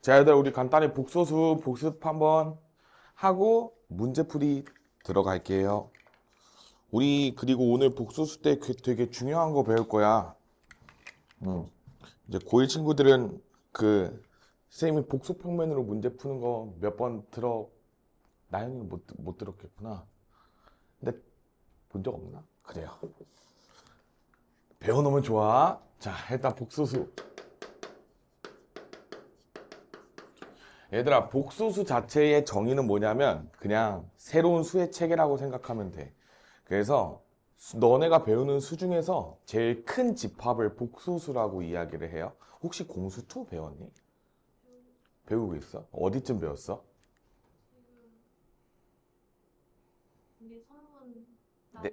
자, 얘들아, 우리 간단히 복소수 복습 한번 하고 문제풀이 들어갈게요. 우리 그리고 오늘 복소수 때 되게 중요한 거 배울 거야. 이제 고1 친구들은 그 선생님이 복수 평면으로 문제 푸는 거 몇 번 나연이는 못 들었겠구나. 근데 본 적 없나? 그래요. 배워놓으면 좋아. 자, 일단 복소수. 얘들아, 복소수 자체의 정의는 뭐냐면 그냥 새로운 수의 체계라고 생각하면 돼. 그래서 너네가 배우는 수 중에서 제일 큰 집합을 복소수라고 이야기를 해요. 혹시 공수2 배웠니? 배우고 있어? 어디쯤 배웠어? 이게 선분 네,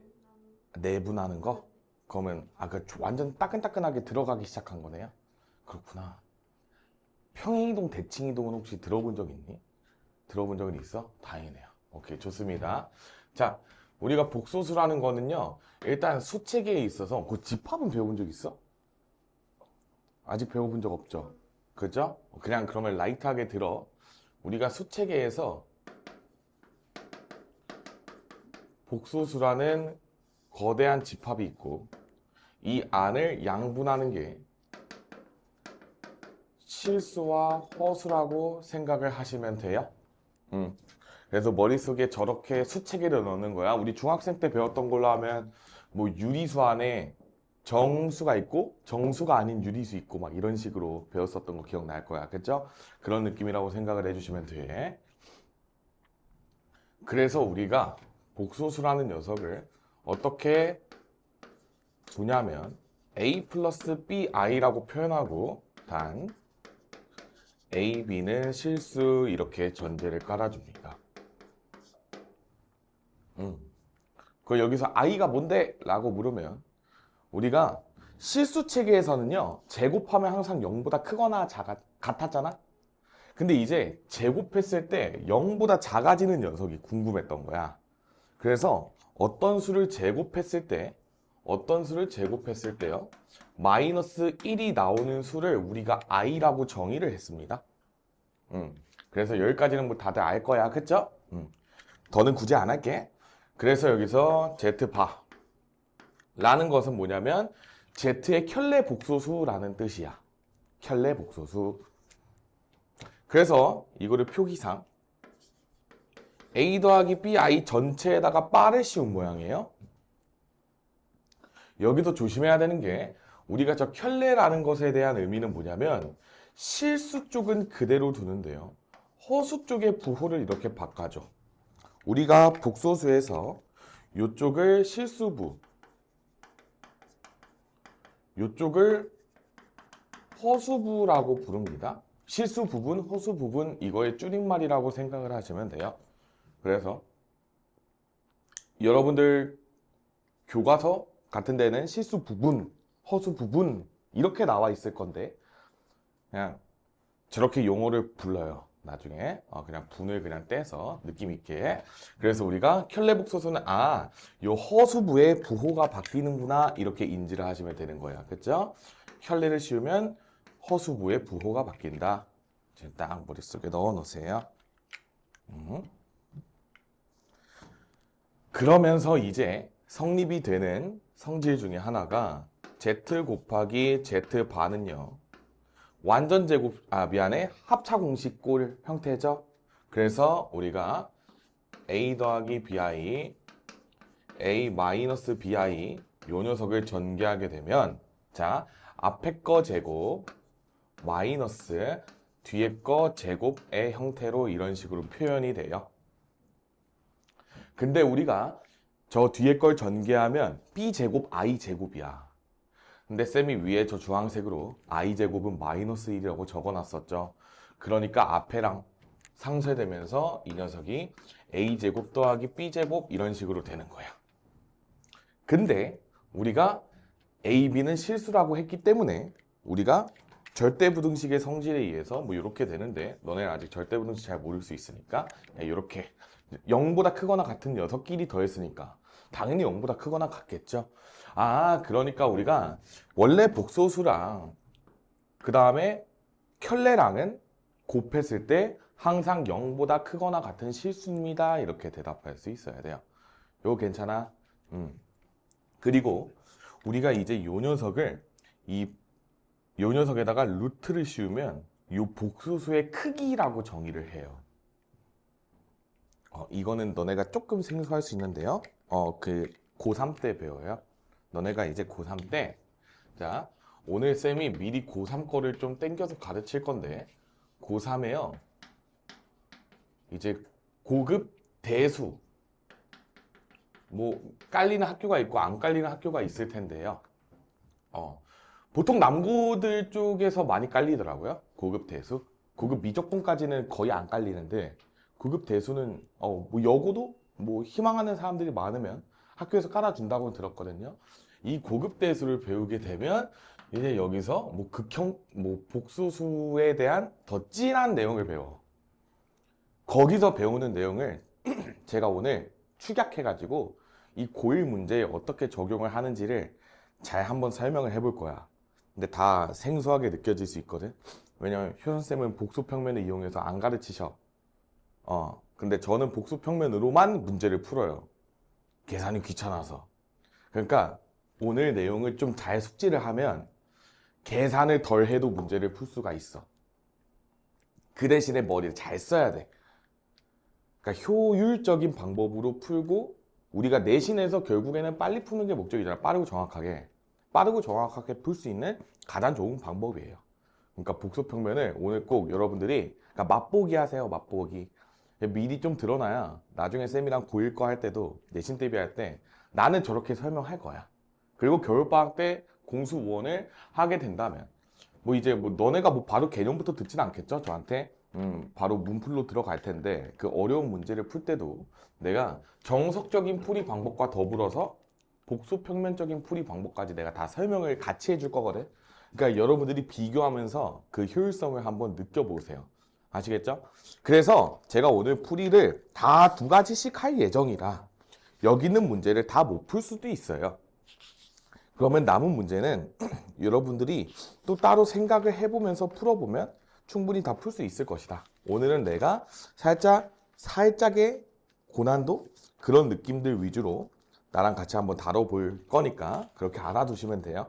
내분하는 거? 그러면 완전 따끈따끈하게 들어가기 시작한 거네요? 그렇구나. 평행이동, 대칭이동은 혹시 들어본 적 있니? 들어본 적은 있어? 다행이네요. 오케이, 좋습니다. 자, 우리가 복소수라는 거는요, 일단 수체계에 있어서 그 집합은 배워본 적 있어? 아직 배워본 적 없죠? 그죠? 그냥 그러면 라이트하게 들어. 우리가 수체계에서 복소수라는 거대한 집합이 있고 이 안을 양분하는 게 실수와 허수라고 생각을 하시면 돼요. 그래서 머릿속에 저렇게 수체계를 넣는 거야. 우리 중학생 때 배웠던 걸로 하면 뭐 유리수 안에 정수가 있고 정수가 아닌 유리수 있고 막 이런 식으로 배웠었던 거 기억날 거야. 그죠? 그런 느낌이라고 생각을 해주시면 돼. 그래서 우리가 복소수라는 녀석을 어떻게 두냐면 a 플러스 bi라고 표현하고 단 a, b는 실수 이렇게 전제를 깔아줍니다. 그 여기서 i가 뭔데? 라고 물으면 우리가 실수 체계에서는요 제곱하면 항상 0보다 크거나 같았잖아. 근데 이제 제곱했을 때 0보다 작아지는 녀석이 궁금했던 거야. 그래서 어떤 수를 제곱했을 때요 마이너스 1이 나오는 수를 우리가 i라고 정의를 했습니다. 그래서 여기까지는 뭐 다들 알 거야, 그쵸? 더는 굳이 안 할게. 그래서 여기서 z바 라는 것은 뭐냐면 z의 켤레 복소수라는 뜻이야. 켤레 복소수. 그래서 이거를 표기상 a 더하기 bi 전체에다가 바를 씌운 모양이에요. 여기도 조심해야 되는 게 우리가 저 켤레라는 것에 대한 의미는 뭐냐면 실수 쪽은 그대로 두는데요. 허수 쪽의 부호를 이렇게 바꿔줘. 우리가 복소수에서 이쪽을 실수부, 이쪽을 허수부라고 부릅니다. 실수 부분, 허수 부분 이거의 줄임말이라고 생각을 하시면 돼요. 그래서 여러분들 교과서 같은 데는 실수 부분, 허수 부분 이렇게 나와 있을 건데 그냥 저렇게 용어를 불러요. 나중에 그냥 분을 그냥 떼서 느낌 있게. 그래서 우리가 켤레복소수는 요 허수부의 부호가 바뀌는구나 이렇게 인지를 하시면 되는 거야. 그렇죠? 켤레를 씌우면 허수부의 부호가 바뀐다. 지금 딱 머릿속에 넣어 놓으세요. 그러면서 이제 성립이 되는 성질 중에 하나가 z 곱하기 z 바는요. 완전 제곱, 합차 공식꼴 형태죠. 그래서 우리가 a 더하기 bi, a 마이너스 bi 요 녀석을 전개하게 되면 자, 앞에 거 제곱 마이너스 뒤에 거 제곱의 형태로 이런 식으로 표현이 돼요. 근데 우리가 저 뒤에 걸 전개하면 b제곱 i제곱이야. 근데 쌤이 위에 저 주황색으로 i제곱은 마이너스 1이라고 적어놨었죠. 그러니까 앞에랑 상쇄되면서 이 녀석이 a제곱 더하기 b제곱 이런 식으로 되는 거야. 근데 우리가 a, b는 실수라고 했기 때문에 우리가 절대부등식의 성질에 의해서 뭐 이렇게 되는데 너네는 아직 절대부등식 잘 모를 수 있으니까 이렇게 0보다 크거나 같은 녀석끼리 더했으니까 당연히 0보다 크거나 같겠죠. 아, 그러니까 우리가 원래 복소수랑 그 다음에 켤레랑은 곱했을 때 항상 0보다 크거나 같은 실수입니다. 이렇게 대답할 수 있어야 돼요. 이거 괜찮아? 그리고 우리가 이제 요 녀석을 요 녀석에다가 루트를 씌우면 요 복소수의 크기라고 정의를 해요. 이거는 너네가 조금 생소할 수 있는데요. 그 고3 때 배워요. 너네가 이제 고3 때, 자, 오늘 쌤이 미리 고3 거를 좀 땡겨서 가르칠 건데, 고3에요. 이제 고급 대수, 뭐 깔리는 학교가 있고 안 깔리는 학교가 있을 텐데요. 보통 남고들 쪽에서 많이 깔리더라고요. 고급 대수. 고급 미적분까지는 거의 안 깔리는데 고급 대수는 뭐 여고도 뭐 희망하는 사람들이 많으면 학교에서 깔아준다고 들었거든요. 이 고급 대수를 배우게 되면 이제 여기서 뭐 극형 뭐 복소수에 대한 더 진한 내용을 배워. 거기서 배우는 내용을 제가 오늘 축약해가지고 이 고1 문제에 어떻게 적용을 하는지를 잘 한번 설명을 해볼 거야. 근데 다 생소하게 느껴질 수 있거든. 왜냐면 효선쌤은 복수평면을 이용해서 안 가르치셔. 근데 저는 복수평면으로만 문제를 풀어요. 계산이 귀찮아서. 그러니까 오늘 내용을 좀 잘 숙지를 하면 계산을 덜 해도 문제를 풀 수가 있어. 그 대신에 머리를 잘 써야 돼. 그러니까 효율적인 방법으로 풀고 우리가 내신에서 결국에는 빨리 푸는 게 목적이잖아. 빠르고 정확하게 풀 수 있는 가장 좋은 방법이에요. 그러니까 복수평면을 오늘 꼭 여러분들이 그러니까 맛보기 하세요. 맛보기. 미리 좀 드러나야 나중에 쌤이랑 고1 거 할 때도 내신 대비할 때 나는 저렇게 설명할 거야. 그리고 겨울방학 때 공수원을 하게 된다면 뭐 이제 뭐 너네가 뭐 바로 개념부터 듣진 않겠죠? 저한테 바로 문풀로 들어갈 텐데 그 어려운 문제를 풀 때도 내가 정석적인 풀이 방법과 더불어서 복수평면적인 풀이 방법까지 내가 다 설명을 같이 해줄 거거든. 그러니까 여러분들이 비교하면서 그 효율성을 한번 느껴보세요. 아시겠죠? 그래서 제가 오늘 풀이를 다 2가지씩 할 예정이라 여기 있는 문제를 다 못 풀 수도 있어요. 그러면 남은 문제는 여러분들이 또 따로 생각을 해보면서 풀어보면 충분히 다 풀 수 있을 것이다. 오늘은 내가 살짝의 고난도 그런 느낌들 위주로 나랑 같이 한번 다뤄볼 거니까 그렇게 알아두시면 돼요.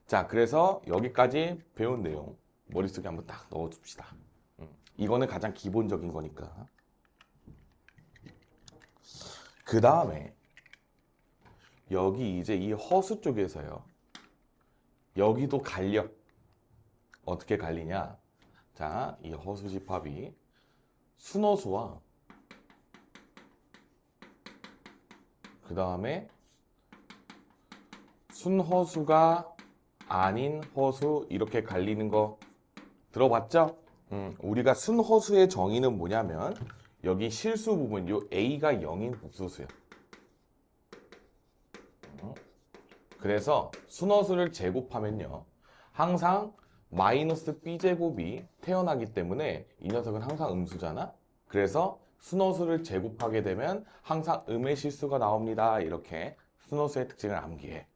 자, 그래서 여기까지 배운 내용 머릿속에 한번 딱 넣어둡시다. 이거는 가장 기본적인 거니까. 그 다음에 여기 이제 이 허수 쪽에서요. 여기도 갈려. 어떻게 갈리냐? 자, 이 허수 집합이 순허수와 그 다음에 순허수가 아닌 허수 이렇게 갈리는 거 들어봤죠? 우리가 순허수의 정의는 뭐냐면 여기 실수 부분 요 A가 0인 복소수야. 그래서 순허수를 제곱하면요. 항상 마이너스 B제곱이 태어나기 때문에 이 녀석은 항상 음수잖아? 그래서 순허수를 제곱하게 되면 항상 음의 실수가 나옵니다. 이렇게 순허수의 특징을 암기해.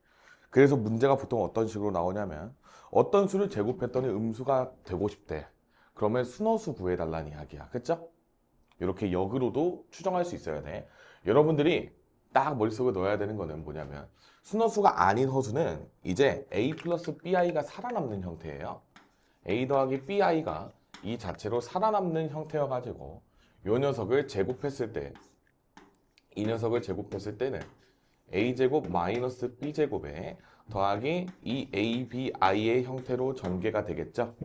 그래서 문제가 보통 어떤 식으로 나오냐면 어떤 수를 제곱했더니 음수가 되고 싶대. 그러면 순허수 구해달라는 이야기야. 그쵸? 이렇게 역으로도 추정할 수 있어야 돼. 여러분들이 딱 머릿속에 넣어야 되는 거는 뭐냐면 순허수가 아닌 허수는 이제 A 플러스 BI가 살아남는 형태예요. A 더하기 BI가 이 자체로 살아남는 형태여가지고 이 녀석을 제곱했을 때 이 녀석을 제곱했을 때는 A제곱 마이너스 B제곱에 더하기 이 ABI의 형태로 전개가 되겠죠.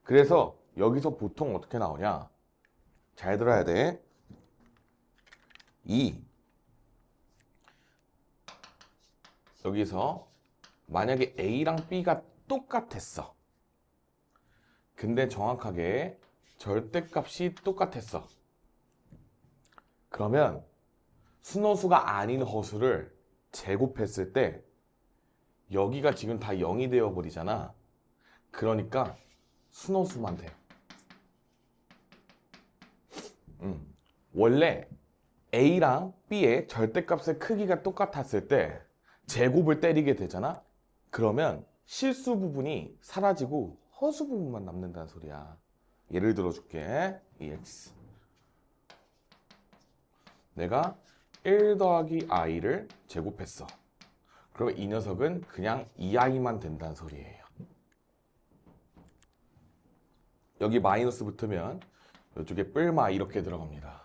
그래서 여기서 보통 어떻게 나오냐? 잘 들어야 돼. 여기서 만약에 A랑 B가 똑같았어. 근데 정확하게 절대값이 똑같았어. 그러면 순허수가 아닌 허수를 제곱했을 때 여기가 지금 다 0이 되어 버리잖아. 그러니까 순허수만 돼. 원래 A랑 B의 절대값의 크기가 똑같았을 때 제곱을 때리게 되잖아? 그러면 실수 부분이 사라지고 허수 부분만 남는다는 소리야. 예를 들어 줄게. EX. 내가 1 더하기 i를 제곱했어. 그러면 이 녀석은 그냥 2i만 된다는 소리예요. 여기 마이너스 붙으면 이쪽에 뿔마 이렇게 들어갑니다.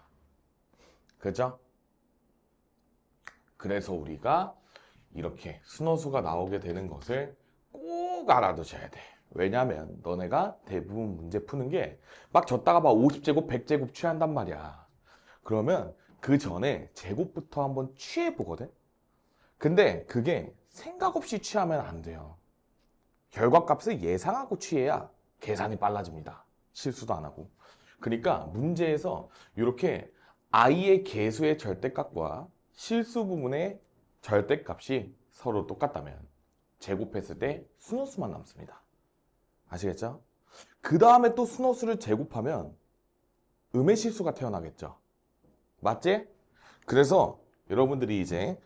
그죠? 그래서 우리가 이렇게 순호수가 나오게 되는 것을 꼭 알아두셔야 돼. 왜냐면 너네가 대부분 문제 푸는 게 막 졌다가 막 50제곱, 100제곱 취한단 말이야. 그러면 그 전에 제곱부터 한번 취해 보거든? 근데 그게 생각 없이 취하면 안 돼요. 결과값을 예상하고 취해야 계산이 빨라집니다. 실수도 안 하고. 그러니까 문제에서 이렇게 i의 개수의 절대값과 실수 부분의 절대값이 서로 똑같다면 제곱했을 때 순호수만 남습니다. 아시겠죠? 그 다음에 또 순호수를 제곱하면 음의 실수가 태어나겠죠. 맞지? 그래서 여러분들이 이제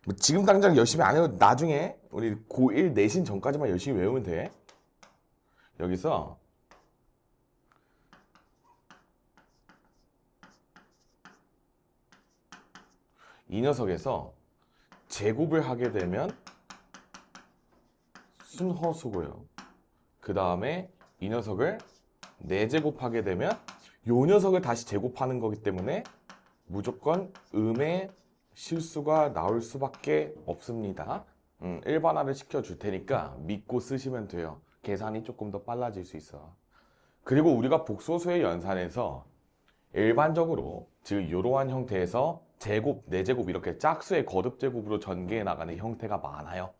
뭐 지금 당장 열심히 안 해도 나중에 우리 고1 내신 전까지만 열심히 외우면 돼. 여기서 이 녀석에서 제곱을 하게 되면 순허수고요. 그 다음에 이 녀석을 4제곱하게 되면 요 녀석을 다시 제곱하는 거기 때문에 무조건 음의 실수가 나올 수밖에 없습니다. 일반화를 시켜줄 테니까 믿고 쓰시면 돼요. 계산이 조금 더 빨라질 수 있어. 그리고 우리가 복소수의 연산에서 일반적으로 즉 이러한 형태에서 제곱, 4제곱 이렇게 짝수의 거듭제곱으로 전개해 나가는 형태가 많아요.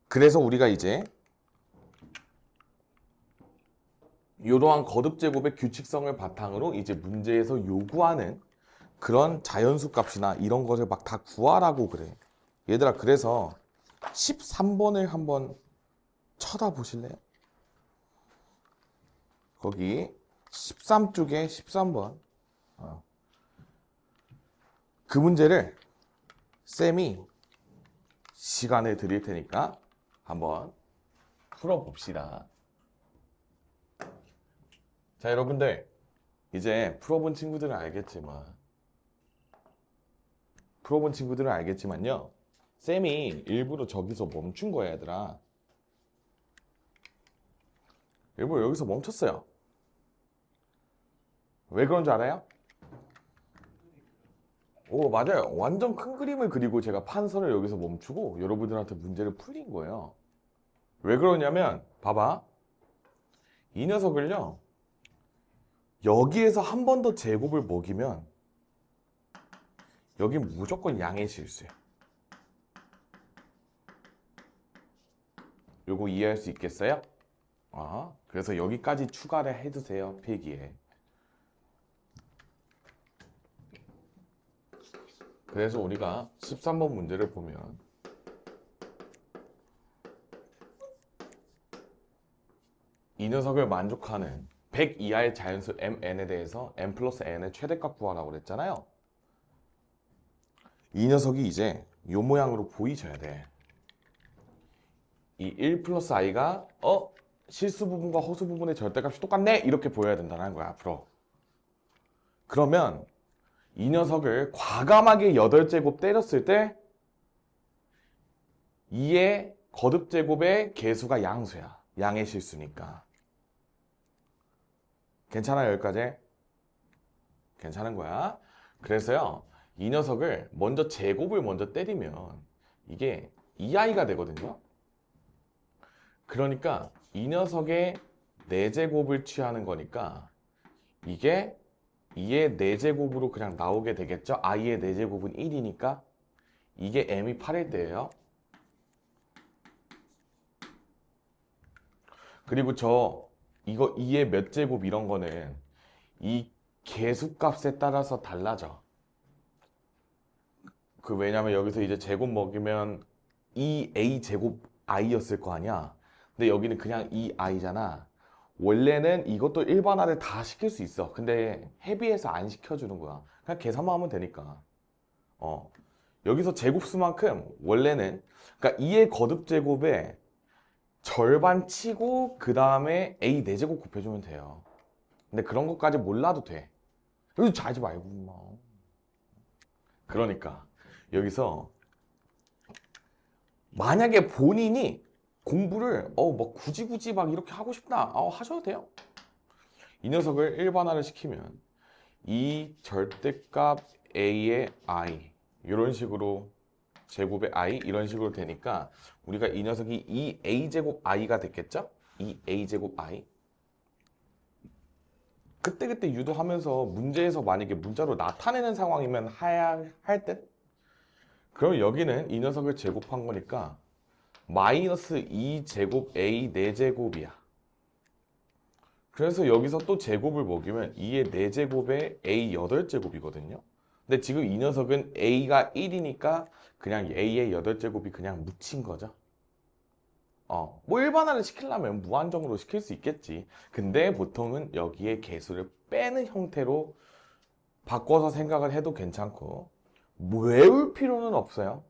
그래서 우리가 이제 이러한 거듭제곱의 규칙성을 바탕으로 이제 문제에서 요구하는 그런 자연수 값이나 이런 것을 막 다 구하라고 그래. 얘들아, 그래서 13번을 한번 쳐다보실래요? 거기 13쪽에 13번. 그 문제를 쌤이 시간을 드릴 테니까 한번 풀어봅시다. 자, 여러분들 이제 풀어본 친구들은 알겠지만요. 쌤이 일부러 저기서 멈춘 거야, 얘들아. 일부러 여기서 멈췄어요. 왜 그런 줄 알아요? 오, 맞아요. 완전 큰 그림을 그리고 제가 판서를 여기서 멈추고 여러분들한테 문제를 풀린 거예요. 왜 그러냐면 봐봐. 이 녀석을요. 여기에서 한 번 더 제곱을 먹이면 여기 무조건 양의 실수예요. 요거 이해할 수 있겠어요? 그래서 여기까지 추가를 해두세요. 필기에. 그래서 우리가 13번 문제를 보면 이 녀석을 만족하는 100 이하의 자연수 mn에 대해서 m 플러스 n의 최대값 구하라고 그랬잖아요. 이 녀석이 이제 요 모양으로 보이셔야 돼. 이 1 플러스 i가 실수 부분과 허수 부분의 절대값이 똑같네? 이렇게 보여야 된다는 거야, 앞으로. 그러면 이 녀석을 과감하게 8제곱 때렸을 때 2의 거듭제곱의 개수가 양수야. 양의 실수니까. 괜찮아요, 여기까지? 괜찮은 거야. 그래서요, 이 녀석을 제곱을 먼저 때리면 이게 2i가 되거든요. 그러니까 이 녀석의 4제곱을 취하는 거니까 이게 2의 4제곱으로 그냥 나오게 되겠죠. i의 4제곱은 1이니까 이게 m이 8일 때예요. 그리고 이거 2의 몇 제곱 이런 거는 이 개수값에 따라서 달라져. 왜냐면 여기서 이제 제곱 먹이면 2a 제곱 i였을 거 아니야. 근데 여기는 그냥 2i잖아. 원래는 이것도 일반화를 다 시킬 수 있어. 근데 헤비해서 안 시켜주는 거야. 그냥 계산만 하면 되니까. 여기서 제곱수만큼 원래는 그러니까 2의 거듭제곱에 절반 치고 그 다음에 a 4제곱 곱해주면 돼요. 근데 그런 것까지 몰라도 돼. 여기서 자지 말고 뭐. 그러니까 여기서 만약에 본인이 공부를 뭐 굳이 막 이렇게 하고 싶다 하셔도 돼요. 이 녀석을 일반화를 시키면 이 절대값 a의 i 이런 식으로 제곱의 i 이런 식으로 되니까 우리가 이 녀석이 2a제곱 i가 됐겠죠? 2a제곱 i 그때 유도하면서 문제에서 만약에 문자로 나타내는 상황이면 할 듯? 그럼 여기는 이 녀석을 제곱한 거니까 마이너스 2제곱 a 4제곱이야. 그래서 여기서 또 제곱을 먹이면 2의 4제곱에 a 8제곱이거든요. 근데 지금 이 녀석은 a가 1이니까 그냥 a의 8제곱이 그냥 묻힌 거죠. 뭐 일반화를 시키려면 무한정으로 시킬 수 있겠지. 근데 보통은 여기에 개수를 빼는 형태로 바꿔서 생각을 해도 괜찮고 외울 필요는 없어요.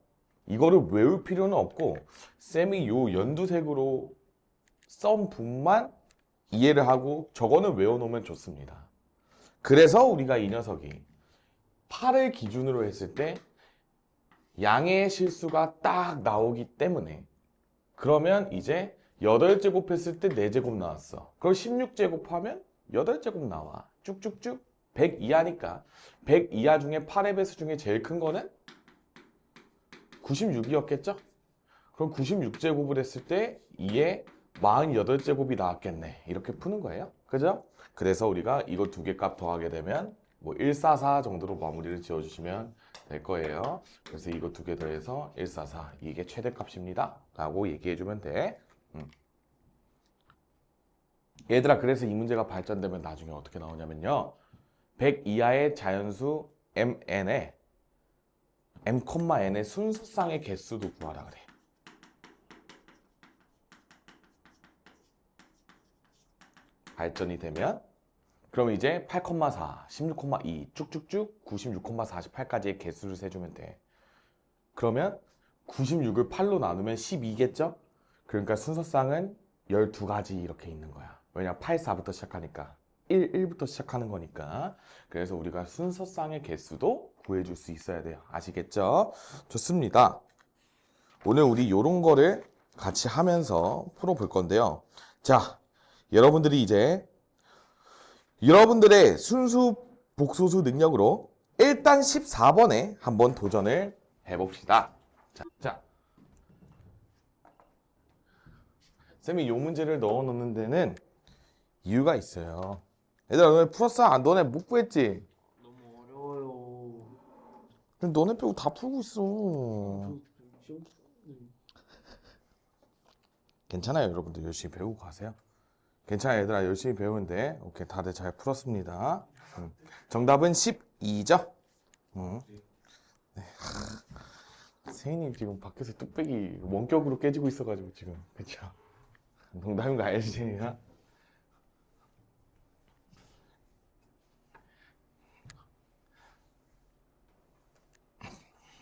이거를 외울 필요는 없고 쌤이 요 연두색으로 썬 분만 이해를 하고 저거는 외워놓으면 좋습니다. 그래서 우리가 이 녀석이 8을 기준으로 했을 때 양의 실수가 딱 나오기 때문에 그러면 이제 8제곱 했을 때 4제곱 나왔어. 그럼 16제곱 하면 8제곱 나와. 쭉쭉쭉 100 이하니까 100 이하 중에 8의 배수 중에 제일 큰 거는 96이었겠죠? 그럼 96제곱을 했을 때 2에 48제곱이 나왔겠네. 이렇게 푸는 거예요. 그죠? 그래서 우리가 이거 두 개 값 더하게 되면 뭐 144 정도로 마무리를 지어주시면 될 거예요. 그래서 이거 두 개 더해서 144 이게 최대값입니다 라고 얘기해주면 돼. 얘들아 그래서 이 문제가 발전되면 나중에 어떻게 나오냐면요 100 이하의 자연수 mn에 m,n의 순서쌍의 개수도 구하라 그래. 발전이 되면 그럼 이제 8,4, 16,2 쭉쭉쭉 96,48까지의 개수를 세주면 돼. 그러면 96을 8로 나누면 12겠죠? 그러니까 순서쌍은 12가지 이렇게 있는 거야. 왜냐 8, 4부터 시작하니까 1부터 시작하는 거니까. 그래서 우리가 순서쌍의 개수도 구해줄 수 있어야 돼요. 아시겠죠? 좋습니다. 오늘 우리 요런 거를 같이 하면서 풀어볼 건데요. 자, 여러분들이 이제 여러분들의 순수 복소수 능력으로 일단 14번에 한번 도전을 해봅시다. 자, 쌤이 요 문제를 넣어 놓는 데는 이유가 있어요. 얘들아 너네 풀었어? 너네 못 구했지? 너무 어려워요. 너네 빼고 다 풀고 있어. 괜찮아요 여러분들 열심히 배우고 가세요. 괜찮아요 얘들아 열심히 배우면 돼. 오케이 다들 잘 풀었습니다. 정답은 12죠? 네. 세인님 지금 밖에서 뚝배기 원격으로 깨지고 있어가지고 지금 그쵸? 농담인 거 알지 세인아?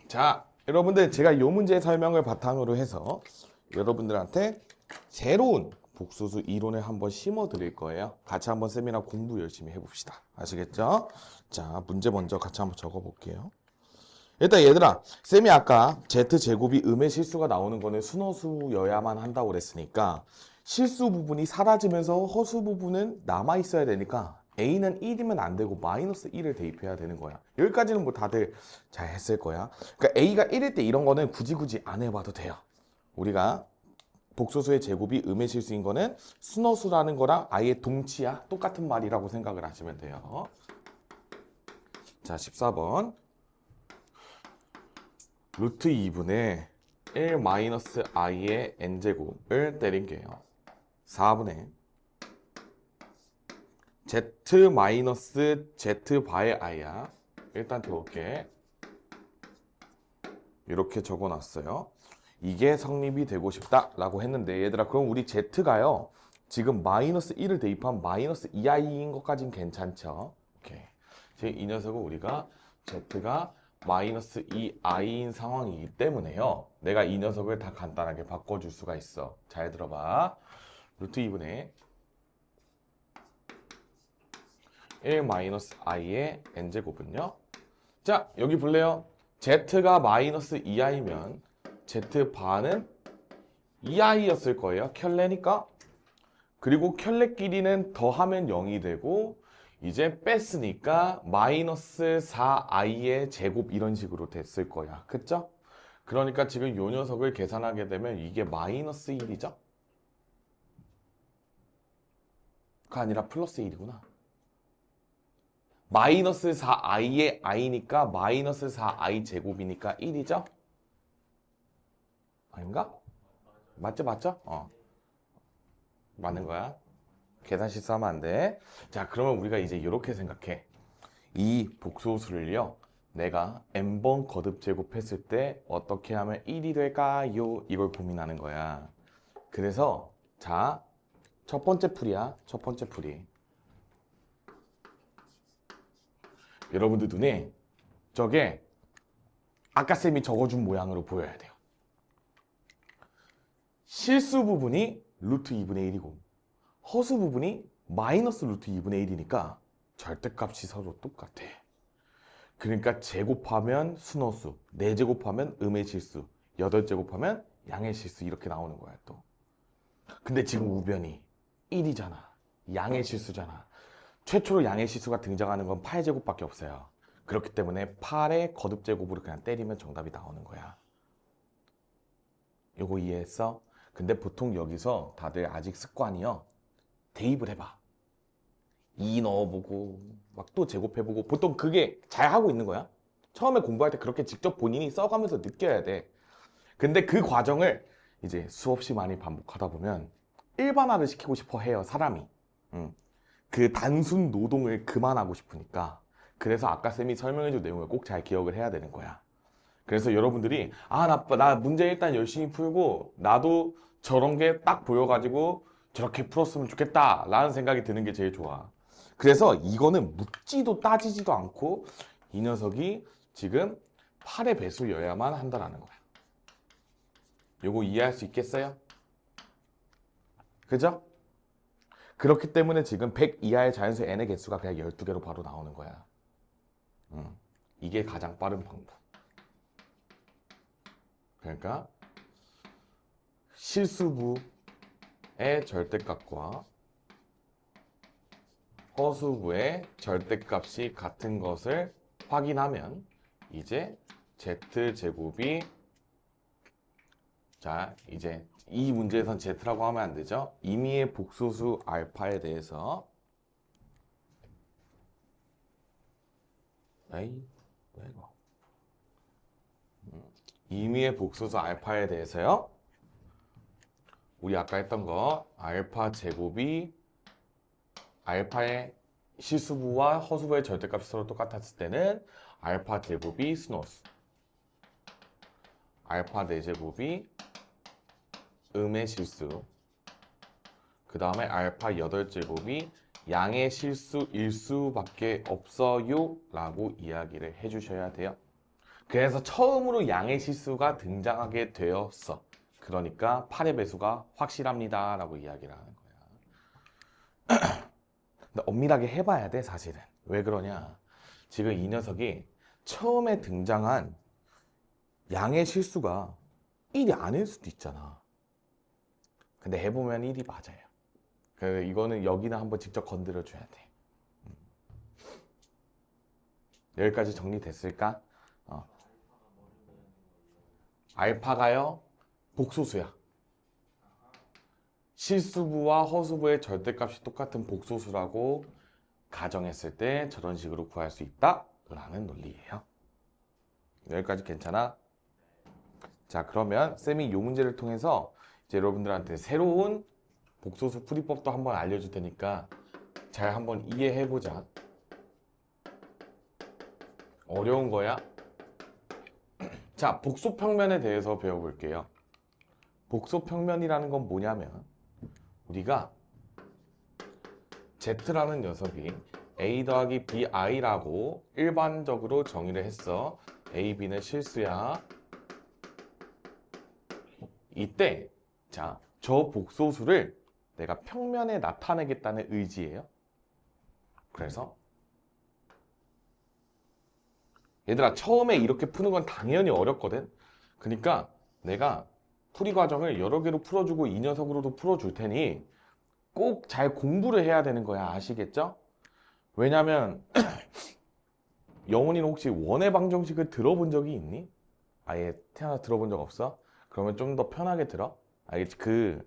자 여러분들 제가 이 문제 설명을 바탕으로 해서 여러분들한테 새로운 복소수 이론을 한번 심어 드릴 거예요. 같이 한번 쌤이랑 공부 열심히 해봅시다. 아시겠죠? 자 문제 먼저 같이 한번 적어 볼게요. 일단 얘들아 쌤이 아까 z제곱이 음의 실수가 나오는 거는 순허수여야만 한다고 그랬으니까 실수 부분이 사라지면서 허수 부분은 남아 있어야 되니까 a는 1이면 안 되고 마이너스 1을 대입해야 되는 거야. 여기까지는 뭐 다들 잘 했을 거야. 그러니까 a가 1일 때 이런 거는 굳이 안 해봐도 돼요. 우리가 복소수의 제곱이 음의 실수인 거는 순허수라는 거랑 아예 동치야. 똑같은 말이라고 생각을 하시면 돼요. 자 14번 루트 2분의 1 마이너스 i의 n제곱을 때린 게요. 4분의 z 마이너스 z바의 i야. 일단 적을게. 이렇게 적어놨어요. 이게 성립이 되고 싶다라고 했는데 얘들아 그럼 우리 z가요. 지금 마이너스 1을 대입한 마이너스 2i인 것까진 괜찮죠? 오케이. 지금 이 녀석은 우리가 z가 마이너스 2i인 상황이기 때문에요. 내가 이 녀석을 다 간단하게 바꿔줄 수가 있어. 잘 들어봐. 루트 2분의 1 마이너스 i의 n제곱은요. 자, 여기 볼래요? z가 마이너스 2i면 z반은 2i였을 거예요. 켤레니까. 그리고 켤레끼리는 더하면 0이 되고 이제 뺐으니까 마이너스 4i의 제곱 이런 식으로 됐을 거야. 그쵸? 그러니까 지금 요 녀석을 계산하게 되면 이게 마이너스 1이죠? 그거 아니라 플러스 1이구나. 마이너스 4i의 i니까 마이너스 4i 제곱이니까 1이죠? 아닌가? 맞죠? 맞는 거야. 계산 실수하면 안 돼. 자, 그러면 우리가 이제 이렇게 생각해. 이 복소수를요, 내가 n번 거듭 제곱했을 때 어떻게 하면 1이 될까요? 이걸 고민하는 거야. 그래서 자, 첫 번째 풀이야. 첫 번째 풀이. 여러분들 눈에 저게 아까 쌤이 적어준 모양으로 보여야 돼요. 실수 부분이 루트 2분의 1이고 허수 부분이 마이너스 루트 2분의 1이니까 절대값이 서로 똑같아. 그러니까 제곱하면 순허수, 4제곱하면 음의 실수, 8제곱하면 양의 실수 이렇게 나오는 거야 또. 근데 지금 우변이 1이잖아. 양의 실수잖아. 최초로 양의 실수가 등장하는 건 8제곱밖에 없어요. 그렇기 때문에 8의 거듭제곱으로 그냥 때리면 정답이 나오는 거야. 요거 이해했어? 근데 보통 여기서 다들 아직 습관이요. 대입을 해봐. 2 넣어보고 막 또 제곱해보고 보통 그게 잘 하고 있는 거야. 처음에 공부할 때 그렇게 직접 본인이 써가면서 느껴야 돼. 근데 그 과정을 이제 수없이 많이 반복하다 보면 일반화를 시키고 싶어 해요, 사람이. 그 단순 노동을 그만하고 싶으니까. 그래서 아까 쌤이 설명해준 내용을 꼭 잘 기억을 해야 되는 거야. 그래서 여러분들이 나 문제 일단 열심히 풀고 나도 저런 게 딱 보여가지고 저렇게 풀었으면 좋겠다 라는 생각이 드는 게 제일 좋아. 그래서 이거는 묻지도 따지지도 않고 이 녀석이 지금 8의 배수여야만 한다라는 거야. 요거 이해할 수 있겠어요? 그죠? 그렇기 때문에 지금 100 이하의 자연수 n의 개수가 그냥 12개로 바로 나오는 거야. 이게 가장 빠른 방법. 그러니까 실수부의 절대값과 허수부의 절대값이 같은 것을 확인하면 이제 z제곱이 자 이제 이 문제에선 z라고 하면 안 되죠. 임의의 복소수 알파에 대해서 임의의 복소수 알파에 대해서요. 우리 아까 했던 거 알파 제곱이 알파의 실수부와 허수부의 절대값이 서로 똑같았을 때는 알파 제곱이 순호수, 알파 4제곱이 음의 실수, 그 다음에 알파 8제곱이 양의 실수일 수밖에 없어요 라고 이야기를 해주셔야 돼요. 그래서 처음으로 양의 실수가 등장하게 되었어. 그러니까 8의 배수가 확실합니다 라고 이야기를 하는 거야. 근데 엄밀하게 해봐야 돼 사실은. 왜 그러냐, 지금 이 녀석이 처음에 등장한 양의 실수가 1이 아닐 수도 있잖아. 근데 해보면 1이 맞아요. 그래서 이거는 여기는 한번 직접 건드려 줘야 돼. 여기까지 정리됐을까? 알파가요 복소수야. 실수부와 허수부의 절대값이 똑같은 복소수라고 가정했을 때 저런 식으로 구할 수 있다 라는 논리예요. 여기까지 괜찮아? 자, 그러면 쌤이 이 문제를 통해서 이제 여러분들한테 새로운 복소수 풀이법도 한번 알려줄 테니까 잘 한번 이해해보자. 어려운 거야? 자, 복소평면에 대해서 배워볼게요. 복소평면이라는 건 뭐냐면 우리가 Z라는 녀석이 A 더하기 BI라고 일반적으로 정의를 했어. A, B는 실수야. 이때 자, 저 복소수를 내가 평면에 나타내겠다는 의지예요. 그래서 얘들아 처음에 이렇게 푸는 건 당연히 어렵거든. 그러니까 내가 풀이 과정을 여러 개로 풀어주고 이 녀석으로도 풀어줄 테니 꼭 잘 공부를 해야 되는 거야. 아시겠죠? 왜냐면 영훈이는 혹시 원의 방정식을 들어본 적이 있니? 아예 태어나 들어본 적 없어? 그러면 좀 더 편하게 들어? 알겠지?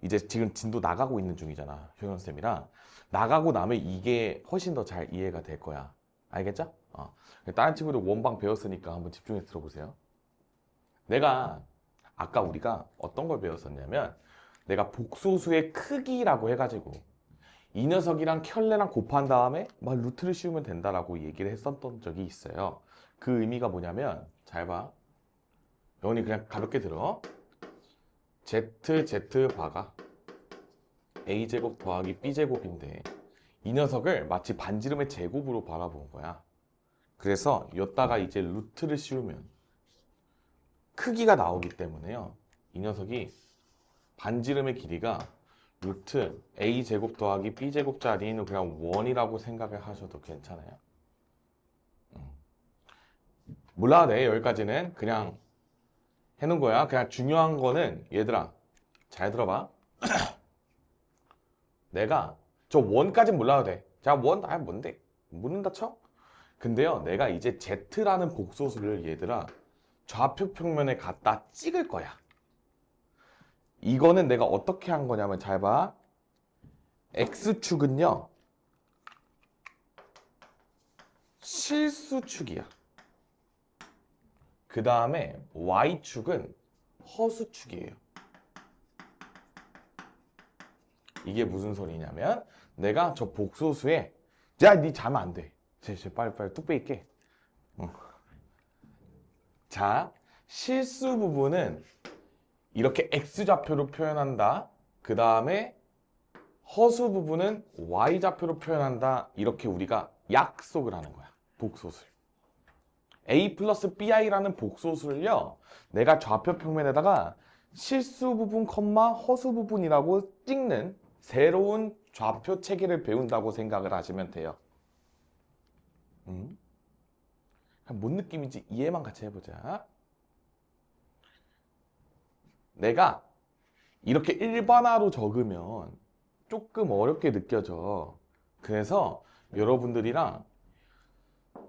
이제 지금 진도 나가고 있는 중이잖아. 효연쌤이랑. 나가고 나면 이게 훨씬 더 잘 이해가 될 거야. 알겠죠? 다른 친구들 원방 배웠으니까 한번 집중해서 들어보세요. 내가 아까 우리가 어떤 걸 배웠었냐면 내가 복소수의 크기라고 해가지고 이 녀석이랑 켤레랑 곱한 다음에 막 루트를 씌우면 된다라고 얘기를 했었던 적이 있어요. 그 의미가 뭐냐면 잘 봐. 영훈이 그냥 가볍게 들어. z 바가 a제곱 더하기 b제곱인데 이 녀석을 마치 반지름의 제곱으로 바라본 거야. 그래서 여기다가 이제 루트를 씌우면 크기가 나오기 때문에요. 이 녀석이 반지름의 길이가 루트 a제곱 더하기 b제곱짜리는 그냥 원이라고 생각을 하셔도 괜찮아요. 몰라도 돼. 여기까지는 그냥 해놓은 거야. 그냥 중요한 거는 얘들아 잘 들어봐. 내가 저 원까진 몰라도 돼. 자, 원, 뭔데? 묻는다 쳐? 근데요, 내가 이제 Z라는 복소수를 얘들아 좌표 평면에 갖다 찍을 거야. 이거는 내가 어떻게 한 거냐면 잘 봐. X축은요 실수축이야. 그 다음에 Y축은 허수축이에요. 이게 무슨 소리냐면 내가 저 복소수에 야, 니 자면 안 돼. 빨리 뚝배기 깨. 자, 실수 부분은 이렇게 X좌표로 표현한다. 그 다음에 허수 부분은 Y좌표로 표현한다. 이렇게 우리가 약속을 하는 거야. 복소수를. A 플러스 BI라는 복소수를요. 내가 좌표 평면에다가 실수 부분, 허수 부분이라고 찍는 새로운 좌표 체계를 배운다고 생각을 하시면 돼요. 뭔 느낌인지 이해만 같이 해보자. 내가 이렇게 일반화로 적으면 조금 어렵게 느껴져. 그래서 여러분들이랑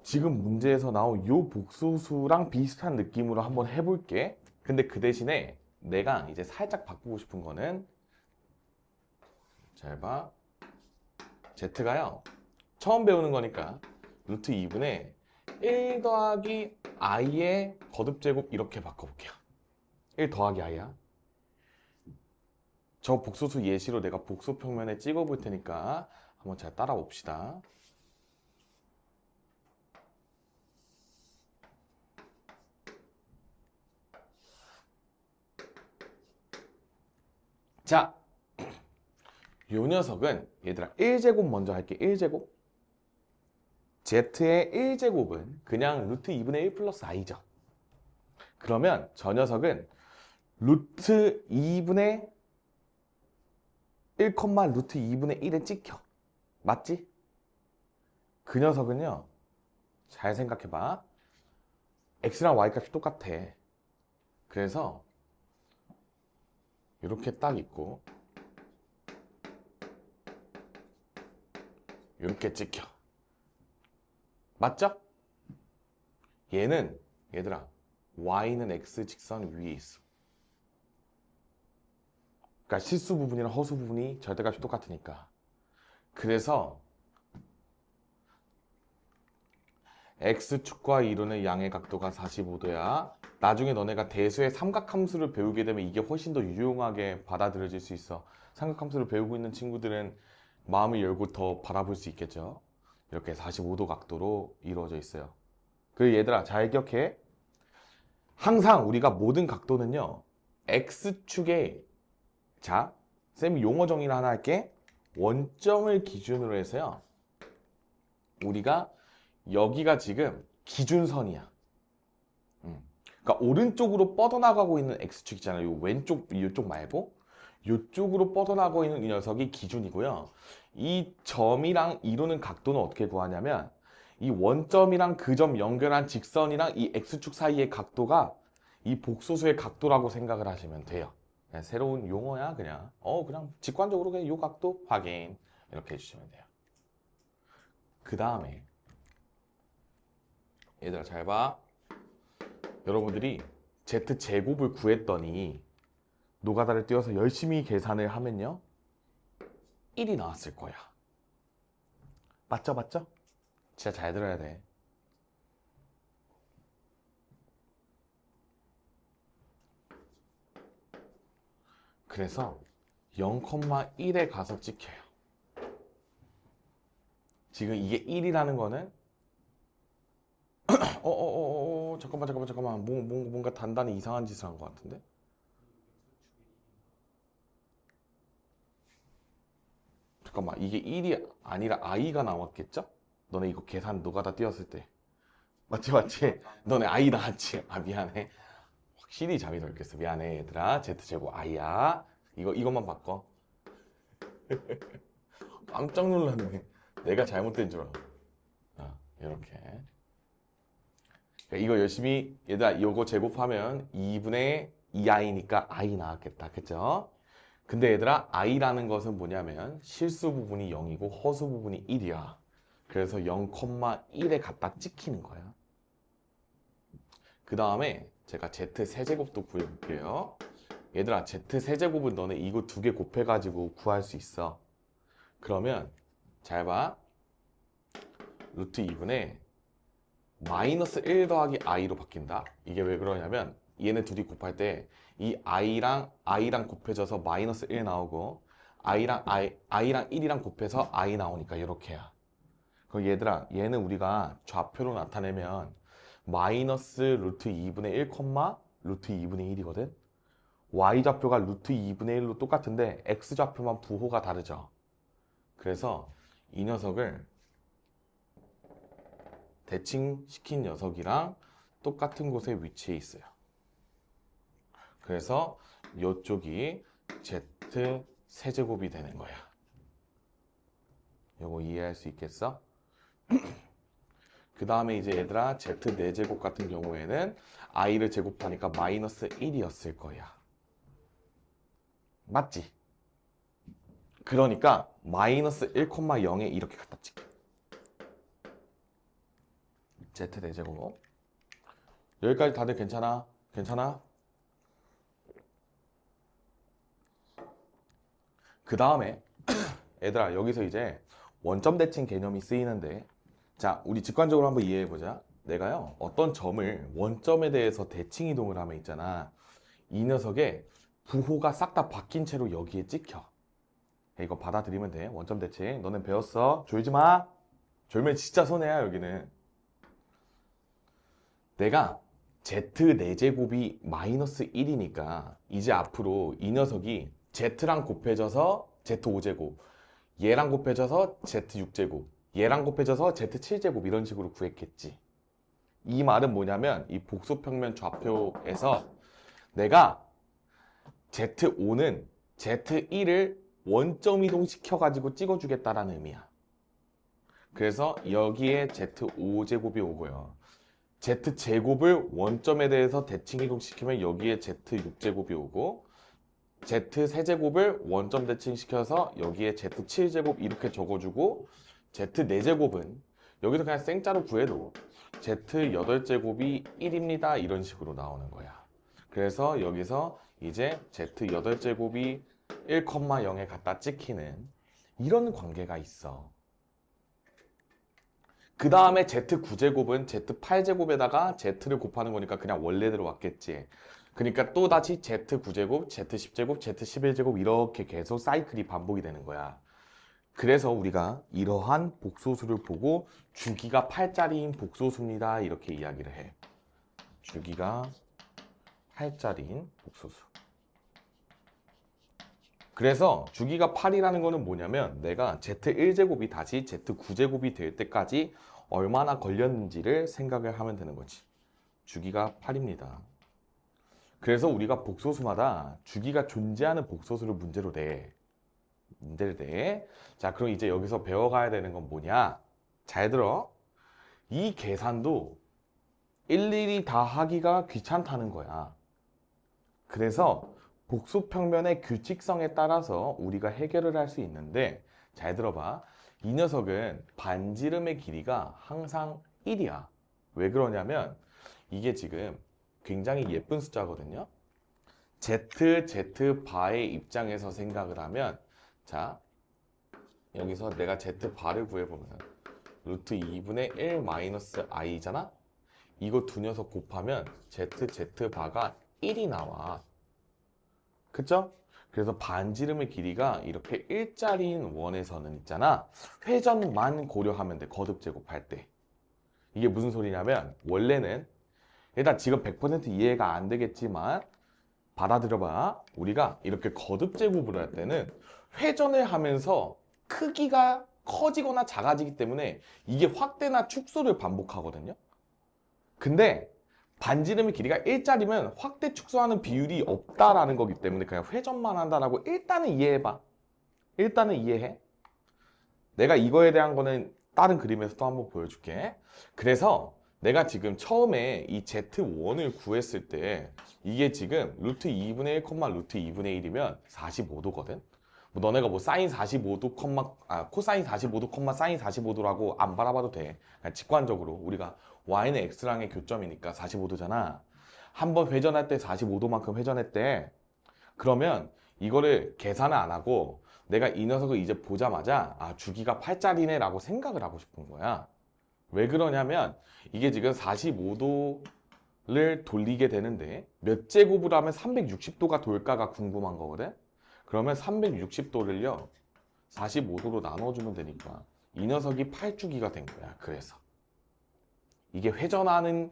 지금 문제에서 나온 이 복소수랑 비슷한 느낌으로 한번 해볼게. 근데 그 대신에 내가 이제 살짝 바꾸고 싶은 거는 잘 봐. Z가요. 처음 배우는 거니까 루트 2분의 1 더하기 i의 거듭제곱 이렇게 바꿔볼게요. 1 더하기 i야. 저 복소수 예시로 내가 복소 평면에 찍어볼 테니까 한번 잘 따라봅시다. 자, 요 녀석은 얘들아 1제곱 먼저 할게. 1제곱. Z의 1제곱은 그냥 루트 2분의 1 플러스 i죠. 그러면 저 녀석은 루트 2분의 1, 루트 2분의 1에 찍혀. 맞지? 그 녀석은요. 잘 생각해봐. X랑 Y 값이 똑같아. 그래서 이렇게 딱 있고 이렇게 찍혀. 맞죠? 얘는 얘들아 Y는 X 직선 위에 있어. 그러니까 실수 부분이랑 허수 부분이 절대값이 똑같으니까. 그래서 X축과 이루는 양의 각도가 45도야. 나중에 너네가 대수의 삼각함수를 배우게 되면 이게 훨씬 더 유용하게 받아들여질 수 있어. 삼각함수를 배우고 있는 친구들은 마음을 열고 더 바라볼 수 있겠죠. 이렇게 45도 각도로 이루어져 있어요. 그리고 얘들아 잘 기억해. 항상 우리가 모든 각도는요. X축에 자, 쌤이 용어 정의를 하나 할게. 원점을 기준으로 해서요. 우리가 여기가 지금 기준선이야. 그러니까 오른쪽으로 뻗어나가고 있는 X축 있잖아요. 요 왼쪽, 이쪽 말고 이쪽으로 뻗어나가고 있는 이 녀석이 기준이고요. 이 점이랑 이루는 각도는 어떻게 구하냐면 이 원점이랑 그 점 연결한 직선이랑 이 X축 사이의 각도가 이 복소수의 각도라고 생각을 하시면 돼요. 그냥 새로운 용어야 그냥. 그냥 직관적으로 그냥 요 각도 확인 이렇게 해주시면 돼요. 그 다음에 얘들아 잘 봐. 여러분들이 Z제곱을 구했더니 노가다를 띄워서 열심히 계산을 하면요 1이 나왔을 거야. 맞죠? 맞죠? 진짜 잘 들어야 돼. 그래서 0,1에 가서 찍혀요. 지금 이게 1이라는 거는 잠깐만 뭔가 단단히 이상한 짓을 한 것 같은데? 잠깐만 이게 1이 아니라 i가 나왔겠죠? 너네 이거 계산 노가다 띄웠을 때 맞지? 너네 i 나왔지? 아 미안해. 확실히 잠이 덜 깼어. 미안해 얘들아. Z제곱 i야. 이것만 바꿔. 깜짝 놀랐네. 내가 잘못된 줄 알아. 이렇게. 이거 열심히 얘들아 이거 제곱하면 2분의 2i니까 i 나왔겠다. 그죠? 근데 얘들아 i라는 것은 뭐냐면 실수 부분이 0이고 허수 부분이 1이야. 그래서 0,1에 갖다 찍히는 거야. 그 다음에 제가 Z 세제곱도 구해볼게요. 얘들아 Z 세제곱은 너네 이거 두 개 곱해가지고 구할 수 있어. 그러면 잘 봐. 루트 2분의 마이너스 1 더하기 i로 바뀐다. 이게 왜 그러냐면 얘네 둘이 곱할 때 이 i랑 곱해져서 마이너스 1 나오고 i랑 1이랑 곱해서 i 나오니까 이렇게야. 그럼 얘들아 얘는 우리가 좌표로 나타내면 마이너스 루트 2분의 1, 루트 2분의 1이거든. y좌표가 루트 2분의 1로 똑같은데 x좌표만 부호가 다르죠. 그래서 이 녀석을 대칭시킨 녀석이랑 똑같은 곳에 위치해 있어요. 그래서 이쪽이 Z 세제곱이 되는 거야. 요거 이해할 수 있겠어? 그 다음에 이제 얘들아 Z 4제곱 같은 경우에는 i를 제곱하니까 마이너스 1이었을 거야. 맞지? 그러니까 마이너스 1,0에 이렇게 갖다 찍혀. Z 4제곱. 여기까지 다들 괜찮아? 괜찮아? 그 다음에 얘들아 여기서 이제 원점 대칭 개념이 쓰이는데 자 우리 직관적으로 한번 이해해보자. 내가요 어떤 점을 원점에 대해서 대칭 이동을 하면 있잖아. 이 녀석의 부호가 싹 다 바뀐 채로 여기에 찍혀. 이거 받아들이면 돼. 원점 대칭 너는 배웠어. 졸지 마. 졸면 진짜 손해야. 여기는 내가 Z 4제곱이 마이너스 1이니까 이제 앞으로 이 녀석이 Z랑 곱해져서 Z 5제곱, 얘랑 곱해져서 Z 6제곱, 얘랑 곱해져서 Z 7제곱 이런 식으로 구했겠지. 이 말은 뭐냐면 이 복소평면 좌표에서 내가 Z5는 Z1을 원점 이동시켜가지고 찍어주겠다라는 의미야. 그래서 여기에 Z5제곱이 오고요. Z제곱을 원점에 대해서 대칭 이동시키면 여기에 Z6제곱이 오고 Z3제곱을 원점 대칭시켜서 여기에 Z7제곱 이렇게 적어주고 Z4제곱은 여기서 그냥 생짜로 구해도 Z8제곱이 1입니다. 이런 식으로 나오는 거야. 그래서 여기서 이제 Z8제곱이 1,0에 갖다 찍히는 이런 관계가 있어. 그 다음에 Z9제곱은 Z8제곱에다가 Z를 곱하는 거니까 그냥 원래대로 왔겠지. 그러니까 또다시 Z9제곱, Z10제곱, Z11제곱 이렇게 계속 사이클이 반복이 되는 거야. 그래서 우리가 이러한 복소수를 보고 주기가 8짜리인 복소수입니다. 이렇게 이야기를 해. 주기가 8짜리인 복소수. 그래서 주기가 8이라는 거는 뭐냐면 내가 Z1제곱이 다시 Z9제곱이 될 때까지 얼마나 걸렸는지를 생각을 하면 되는 거지. 주기가 8입니다. 그래서 우리가 복소수마다 주기가 존재하는 복소수를 문제를 내. 자, 그럼 이제 여기서 배워가야 되는 건 뭐냐? 잘 들어. 이 계산도 일일이 다 하기가 귀찮다는 거야. 그래서 복수평면의 규칙성에 따라서 우리가 해결을 할 수 있는데, 잘 들어봐. 이 녀석은 반지름의 길이가 항상 1이야. 왜 그러냐면 이게 지금 굉장히 예쁜 숫자거든요. z바의 입장에서 생각을 하면, 자, 여기서 내가 z바를 구해보면 루트 2분의 1 마이너스 i잖아? 이거 두 녀석 곱하면 z바가 1이 나와. 그쵸? 그래서 반지름의 길이가 이렇게 일자리인 원에서는 있잖아. 회전만 고려하면 돼. 거듭 제곱할 때. 이게 무슨 소리냐면 원래는 일단 지금 100% 이해가 안 되겠지만 받아들여봐. 우리가 이렇게 거듭 제곱을 할 때는 회전을 하면서 크기가 커지거나 작아지기 때문에 이게 확대나 축소를 반복하거든요. 근데 반지름의 길이가 일자리면 확대 축소하는 비율이 없다라는 거기 때문에 그냥 회전만 한다라고 일단은 이해해봐. 일단은 이해해. 내가 이거에 대한 거는 다른 그림에서 또 한번 보여줄게. 그래서 내가 지금 처음에 이 Z1을 구했을 때 이게 지금 루트 2분의 1, 루트 2분의 1이면 45도거든. 뭐 너네가 뭐 사인 45도, 코사인 45도, 사인 45도라고 안 바라봐도 돼. 그냥 직관적으로 우리가 y는 x랑의 교점이니까 45도잖아. 한번 회전할 때 45도만큼 회전했대. 그러면 이거를 계산을 안 하고 내가 이 녀석을 이제 보자마자 아, 주기가 8짜리네 라고 생각을 하고 싶은 거야. 왜 그러냐면 이게 지금 45도를 돌리게 되는데 몇 제곱을 하면 360도가 돌까가 궁금한 거거든. 그러면 360도를요 45도로 나눠주면 되니까 이 녀석이 8주기가 된 거야. 그래서 이게 회전하는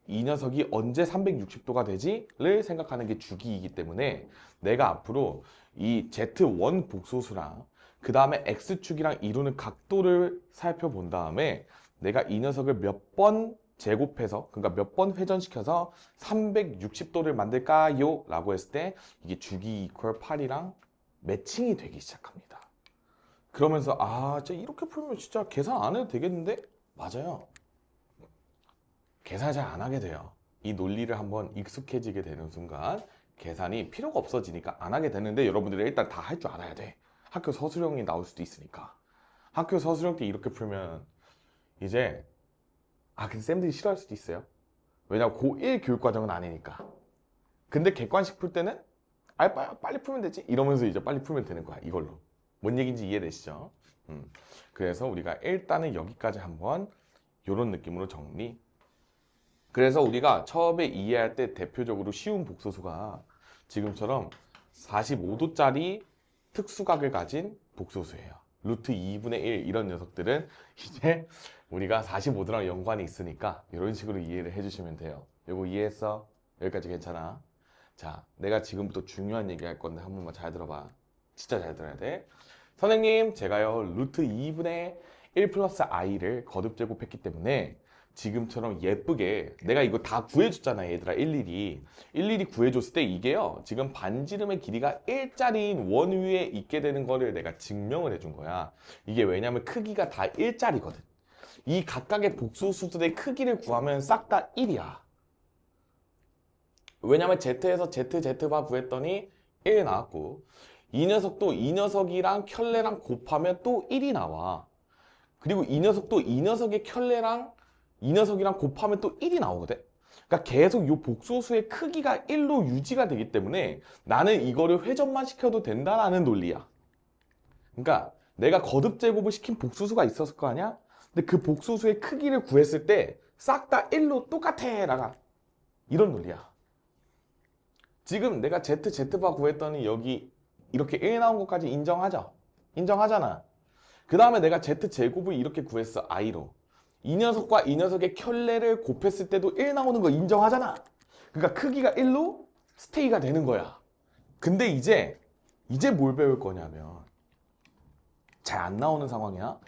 이 녀석이 언제 360도가 되지?를 생각하는 게 주기이기 때문에 내가 앞으로 이 Z1 복소수랑 그 다음에 X축이랑 이루는 각도를 살펴본 다음에 내가 이 녀석을 몇 번 제곱해서, 그러니까 몇 번 회전시켜서 360도를 만들까요? 라고 했을 때 이게 주기 이퀄 8이랑 매칭이 되기 시작합니다. 그러면서 아, 진짜 이렇게 풀면 진짜 계산 안 해도 되겠는데? 맞아요. 계산 잘 안 하게 돼요. 이 논리를 한번 익숙해지게 되는 순간 계산이 필요가 없어지니까 안 하게 되는데 여러분들이 일단 다 할 줄 알아야 돼. 학교 서술형이 나올 수도 있으니까. 학교 서술형 때 이렇게 풀면 이제 근데 쌤들이 싫어할 수도 있어요. 왜냐면 고1 교육과정은 아니니까. 근데 객관식 풀 때는 빨리 풀면 되지 이러면서 이제 빨리 풀면 되는 거야. 이걸로. 뭔 얘기인지 이해되시죠? 그래서 우리가 일단은 여기까지 한번 이런 느낌으로 정리. 그래서 우리가 처음에 이해할 때 대표적으로 쉬운 복소수가 지금처럼 45도짜리 특수각을 가진 복소수예요. 루트 2분의 1 이런 녀석들은 이제 우리가 45도랑 연관이 있으니까 이런 식으로 이해를 해주시면 돼요. 이거 이해했어? 여기까지 괜찮아? 자, 내가 지금부터 중요한 얘기 할 건데 한 번만 잘 들어봐. 진짜 잘 들어야 돼. 선생님, 제가요 루트 2분의 1 플러스 i를 거듭 제곱했기 때문에 지금처럼 예쁘게 내가 이거 다 구해줬잖아 얘들아. 일일이 구해줬을 때 이게요 지금 반지름의 길이가 일자리인 원 위에 있게 되는 거를 내가 증명을 해준 거야. 이게 왜냐면 크기가 다 일자리거든. 이 각각의 복소수들의 크기를 구하면 싹 다 1이야. 왜냐면 z에서 z바 구했더니 1 나왔고 이 녀석도 이 녀석이랑 켤레랑 곱하면 또 1이 나와. 그리고 이 녀석도 이 녀석의 켤레랑 이 녀석이랑 곱하면 또 1이 나오거든. 그러니까 계속 이 복소수의 크기가 1로 유지가 되기 때문에 나는 이거를 회전만 시켜도 된다라는 논리야. 그러니까 내가 거듭 제곱을 시킨 복소수가 있었을 거 아니야? 근데 그 복소수의 크기를 구했을 때 싹 다 1로 똑같아 라가 이런 논리야. 지금 내가 z바 구했더니 여기 이렇게 1 나온 것까지 인정하죠? 인정하잖아. 그 다음에 내가 z제곱을 이렇게 구했어 i로. 이 녀석과 이 녀석의 켤레를 곱했을 때도 1 나오는 거 인정하잖아. 그러니까 크기가 1로 스테이가 되는 거야. 근데 이제 뭘 배울 거냐면 잘 안 나오는 상황이야.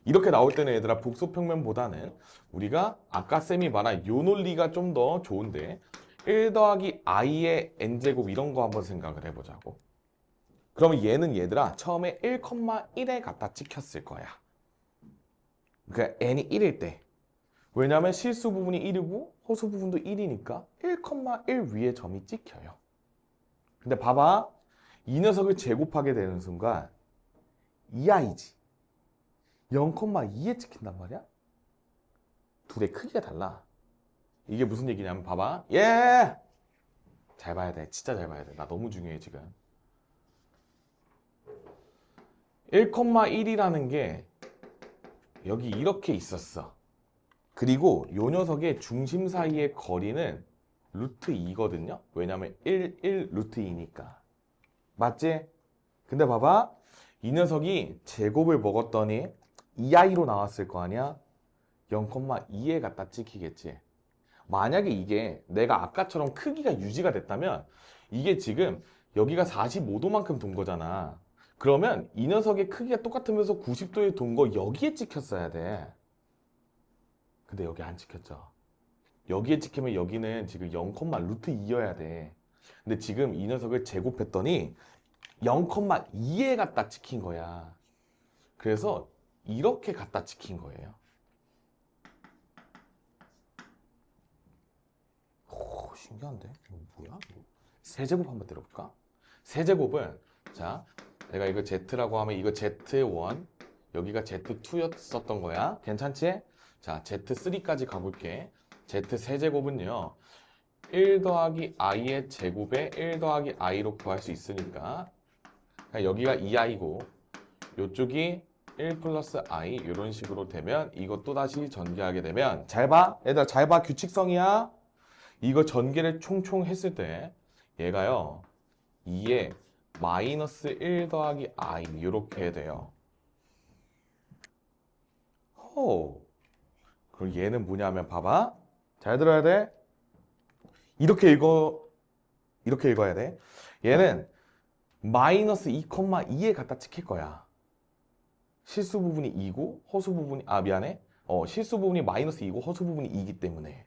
이렇게 나올 때는 얘들아 복소평면보다는 우리가 아까 쌤이 말한 요 논리가 좀 더 좋은데 1 더하기 i의 n제곱 이런 거 한번 생각을 해보자고. 그러면 얘는 얘들아 처음에 1,1에 갖다 찍혔을 거야. 그러니까 n이 1일 때. 왜냐면 실수 부분이 1이고 호수 부분도 1이니까 1,1 위에 점이 찍혀요. 근데 봐봐. 이 녀석을 제곱하게 되는 순간 2i지. 0,2에 찍힌단 말이야. 둘의 크기가 달라. 이게 무슨 얘기냐면 봐봐. 예! 잘 봐야 돼. 진짜 잘 봐야 돼. 나 너무 중요해 지금. 1,1이라는 게 여기 이렇게 있었어. 그리고 요 녀석의 중심 사이의 거리는 루트 2거든요. 왜냐면 1, 1 루트 2니까. 맞지? 근데 봐봐. 이 녀석이 제곱을 먹었더니 2i로 나왔을 거 아니야? 0,2에 갖다 찍히겠지. 만약에 이게 내가 아까처럼 크기가 유지가 됐다면 이게 지금 여기가 45도만큼 돈 거잖아. 그러면 이 녀석의 크기가 똑같으면서 90도에 돈 거 여기에 찍혔어야 돼. 근데 여기 안 찍혔죠. 여기에 찍히면 여기는 지금 0, 루트 2여야 돼. 근데 지금 이 녀석을 제곱했더니 0,2에 갖다 찍힌 거야. 그래서 이렇게 갖다 찍힌 거예요. 오, 신기한데? 이거 뭐야? 세제곱 한번 때려볼까? 세제곱은 자, 내가 이거 Z라고 하면 이거 Z1 여기가 Z2였었던 거야. 괜찮지? 자, Z3까지 가볼게. Z 세제곱은요 1 더하기 i의 제곱에 1 더하기 i로 구할 수 있으니까 여기가 2i고 이쪽이 1 플러스 i 이런 식으로 되면 이것도 다시 전개하게 되면 잘 봐. 얘들아 잘 봐. 규칙성이야. 이거 전개를 총총 했을 때 얘가요 2에 마이너스 1 더하기 i 이렇게 돼요. 호. 그럼 얘는 뭐냐면 봐봐. 잘 들어야 돼. 이렇게 읽어야 돼. 얘는 마이너스 2,2에 갖다 찍힐 거야. 실수 부분이 2고 허수 부분이 미안해. 실수 부분이 마이너스 2고 허수 부분이 2이기 때문에.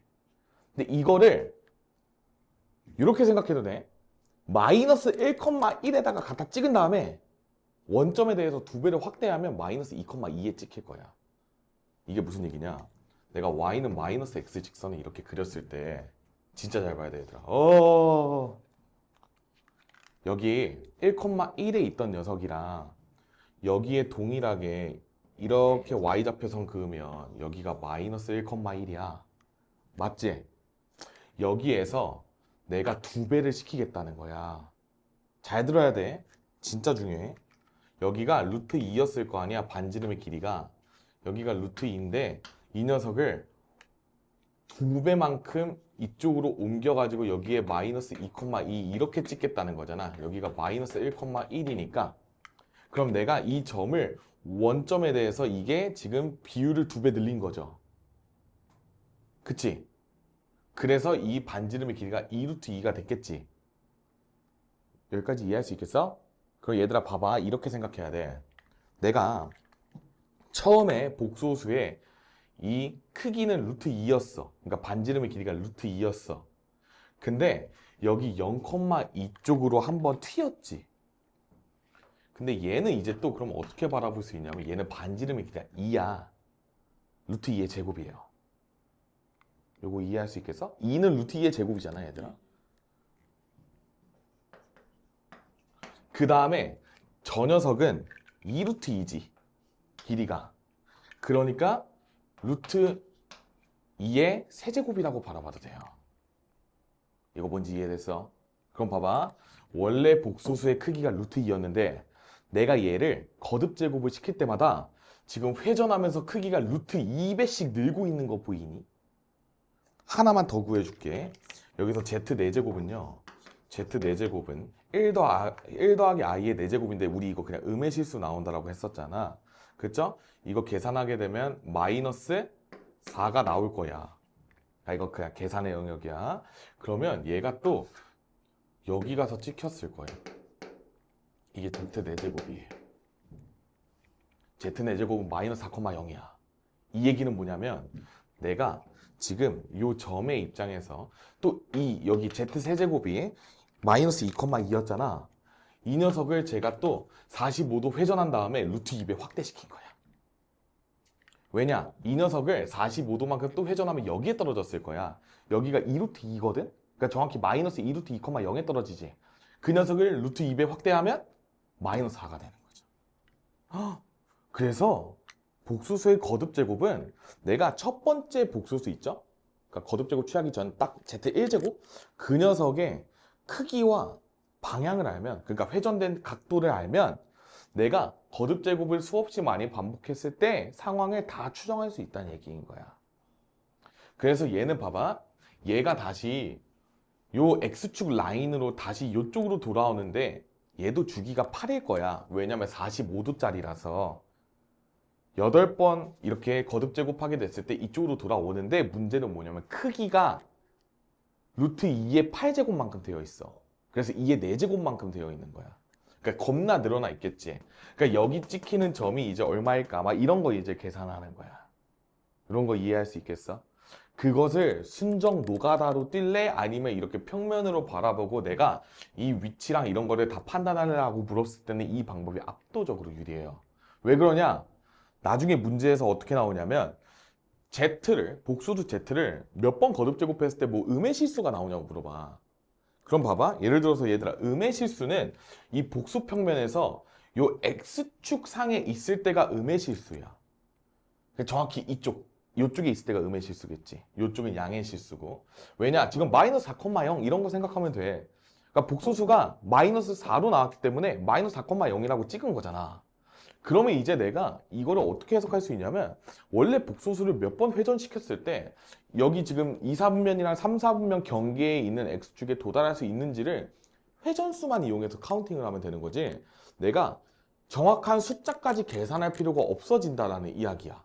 근데 이거를 이렇게 생각해도 돼. 마이너스 1,1에다가 갖다 찍은 다음에 원점에 대해서 2배를 확대하면 마이너스 2,2에 찍힐 거야. 이게 무슨 얘기냐? 내가 y는 마이너스 x 직선을 이렇게 그렸을 때 진짜 잘 봐야 돼 얘들아. 여기 1,1에 있던 녀석이랑 여기에 동일하게 이렇게 y좌표선 그으면 여기가 마이너스 1,1이야. 맞지? 여기에서 내가 2배를 시키겠다는 거야. 잘 들어야 돼. 진짜 중요해. 여기가 루트 2였을 거 아니야. 반지름의 길이가. 여기가 루트 2인데 이 녀석을 2배만큼 이쪽으로 옮겨가지고 여기에 마이너스 2,2 이렇게 찍겠다는 거잖아. 여기가 마이너스 1,1이니까 그럼 내가 이 점을 원점에 대해서 이게 지금 비율을 2배 늘린 거죠. 그치? 그래서 이 반지름의 길이가 2루트 2가 됐겠지. 여기까지 이해할 수 있겠어? 그럼 얘들아 봐봐. 이렇게 생각해야 돼. 내가 처음에 복소수에 이 크기는 루트 2였어. 그러니까 반지름의 길이가 루트 2였어. 근데 여기 0,2 쪽으로 한번 튀었지. 근데 얘는 이제 또 그럼 어떻게 바라볼 수 있냐면 얘는 반지름의 길이가 2야. 루트 2의 제곱이에요. 요거 이해할 수 있겠어? 2는 루트 2의 제곱이잖아 얘들아. 그 다음에 저 녀석은 2루트 2지. 길이가. 그러니까 루트 2의 세제곱이라고 바라봐도 돼요. 이거 뭔지 이해됐어? 그럼 봐봐. 원래 복소수의 크기가 루트 2였는데 내가 얘를 거듭 제곱을 시킬 때마다 지금 회전하면서 크기가 루트 2배씩 늘고 있는 거 보이니? 하나만 더 구해줄게. 여기서 z 4제곱은요. z 4제곱은 1 더하기 i의 4제곱인데 우리 이거 그냥 음의 실수 나온다라고 했었잖아. 그쵸? 이거 계산하게 되면 마이너스 4가 나올 거야. 이거 그냥 계산의 영역이야. 그러면 얘가 또 여기 가서 찍혔을 거예요. 이게 z 4제곱이에요. z 4제곱은 마이너스 4,0이야. 이 얘기는 뭐냐면 내가 지금 요 점의 입장에서 또 이 여기 Z 세제곱이 마이너스 2,2였잖아. 이 녀석을 제가 또 45도 회전한 다음에 루트 2배 확대시킨 거야. 왜냐? 이 녀석을 45도만큼 또 회전하면 여기에 떨어졌을 거야. 여기가 2루트 2거든? 그러니까 정확히 마이너스 2루트 2,0에 떨어지지. 그 녀석을 루트 2배 확대하면 마이너스 4가 되는 거죠. 그래서 복소수의 거듭제곱은 내가 첫 번째 복소수 있죠? 그러니까 거듭제곱 취하기 전 딱 Z1제곱? 그 녀석의 크기와 방향을 알면, 그러니까 회전된 각도를 알면 내가 거듭제곱을 수없이 많이 반복했을 때 상황을 다 추정할 수 있다는 얘기인 거야. 그래서 얘는 봐봐. 얘가 다시 요 X축 라인으로 다시 이쪽으로 돌아오는데 얘도 주기가 8일 거야. 왜냐면 45도짜리라서 8번 이렇게 거듭제곱하게 됐을 때 이쪽으로 돌아오는데 문제는 뭐냐면 크기가 루트 2의 8제곱만큼 되어 있어. 그래서 2의 4제곱만큼 되어 있는 거야. 그러니까 겁나 늘어나 있겠지. 그러니까 여기 찍히는 점이 이제 얼마일까? 막 이런 거 이제 계산하는 거야. 이런 거 이해할 수 있겠어? 그것을 순정 노가다로 뛸래? 아니면 이렇게 평면으로 바라보고 내가 이 위치랑 이런 거를 다 판단하려고 물었을 때는 이 방법이 압도적으로 유리해요. 왜 그러냐? 나중에 문제에서 어떻게 나오냐면 복소수 Z를 몇 번 거듭제곱했을 때 뭐 음의 실수가 나오냐고 물어봐. 그럼 봐봐. 예를 들어서 얘들아, 음의 실수는 이 복수 평면에서 요 X축 상에 있을 때가 음의 실수야. 정확히 요쪽에 있을 때가 음의 실수겠지. 요쪽은 양의 실수고. 왜냐? 지금 마이너스 4,0 이런 거 생각하면 돼. 그러니까 복소수가 마이너스 4로 나왔기 때문에 마이너스 4,0이라고 찍은 거잖아. 그러면 이제 내가 이거를 어떻게 해석할 수 있냐면 원래 복소수를 몇 번 회전시켰을 때 여기 지금 2, 4분면이랑 3, 4분면 경계에 있는 X축에 도달할 수 있는지를 회전수만 이용해서 카운팅을 하면 되는 거지 내가 정확한 숫자까지 계산할 필요가 없어진다라는 이야기야.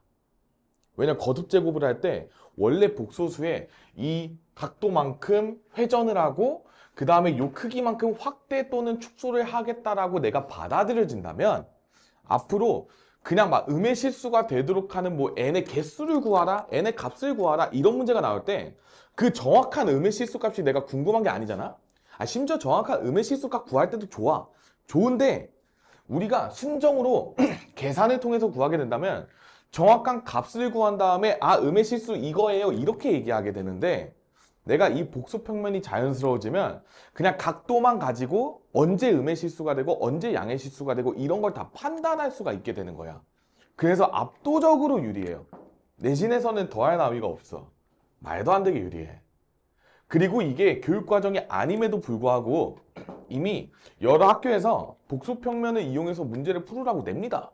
왜냐 거듭제곱을 할 때 원래 복소수에 이 각도만큼 회전을 하고 그 다음에 요 크기만큼 확대 또는 축소를 하겠다라고 내가 받아들여진다면 앞으로 그냥 막 음의 실수가 되도록 하는 뭐 n의 개수를 구하라, n의 값을 구하라 이런 문제가 나올 때 그 정확한 음의 실수 값이 내가 궁금한 게 아니잖아. 심지어 정확한 음의 실수 값 구할 때도 좋아. 좋은데 우리가 순정으로 계산을 통해서 구하게 된다면 정확한 값을 구한 다음에 음의 실수 이거예요 이렇게 얘기하게 되는데 내가 이 복수 평면이 자연스러워지면 그냥 각도만 가지고 언제 음의 실수가 되고 언제 양의 실수가 되고 이런 걸 다 판단할 수가 있게 되는 거야. 그래서 압도적으로 유리해요. 내신에서는 더할 나위가 없어. 말도 안 되게 유리해. 그리고 이게 교육과정이 아님에도 불구하고 이미 여러 학교에서 복수 평면을 이용해서 문제를 풀으라고 냅니다.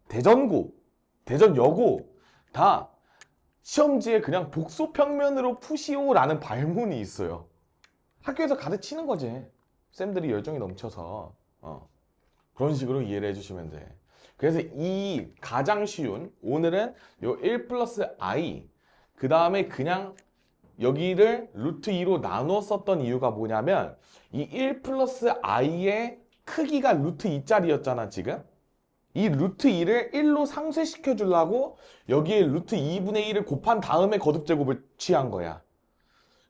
대전고, 대전여고 다 시험지에 그냥 복수 평면으로 푸시오라는 발문이 있어요. 학교에서 가르치는 거지. 쌤들이 열정이 넘쳐서 그런 식으로 이해를 해주시면 돼. 그래서 이 가장 쉬운 오늘은 요 1 플러스 i 그 다음에 그냥 여기를 루트 2로 나누어 썼던 이유가 뭐냐면 이 1 플러스 i의 크기가 루트 2짜리였잖아 지금. 이 루트 2를 1로 상쇄시켜 주려고 여기에 루트 2분의 1을 곱한 다음에 거듭제곱을 취한 거야.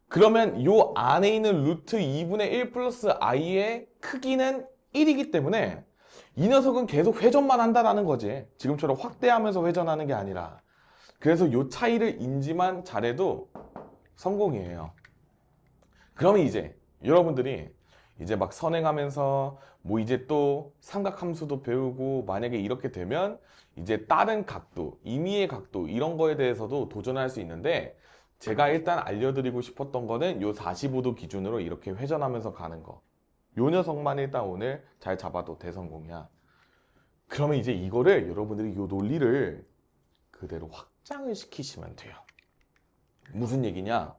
그러면 요 안에 있는 루트 2분의 1 플러스 i의 크기는 1이기 때문에 이 녀석은 계속 회전만 한다라는 거지. 지금처럼 확대하면서 회전하는 게 아니라. 그래서 요 차이를 인지만 잘해도 성공이에요. 그러면 이제 여러분들이 이제 막 선행하면서 뭐 이제 또 삼각함수도 배우고 만약에 이렇게 되면 이제 다른 각도, 임의의 각도 이런 거에 대해서도 도전할 수 있는데 제가 일단 알려드리고 싶었던 거는 요 45도 기준으로 이렇게 회전하면서 가는 거. 요 녀석만 일단 오늘 잘 잡아도 대성공이야. 그러면 이제 이거를 여러분들이 요 논리를 그대로 확장을 시키시면 돼요. 무슨 얘기냐?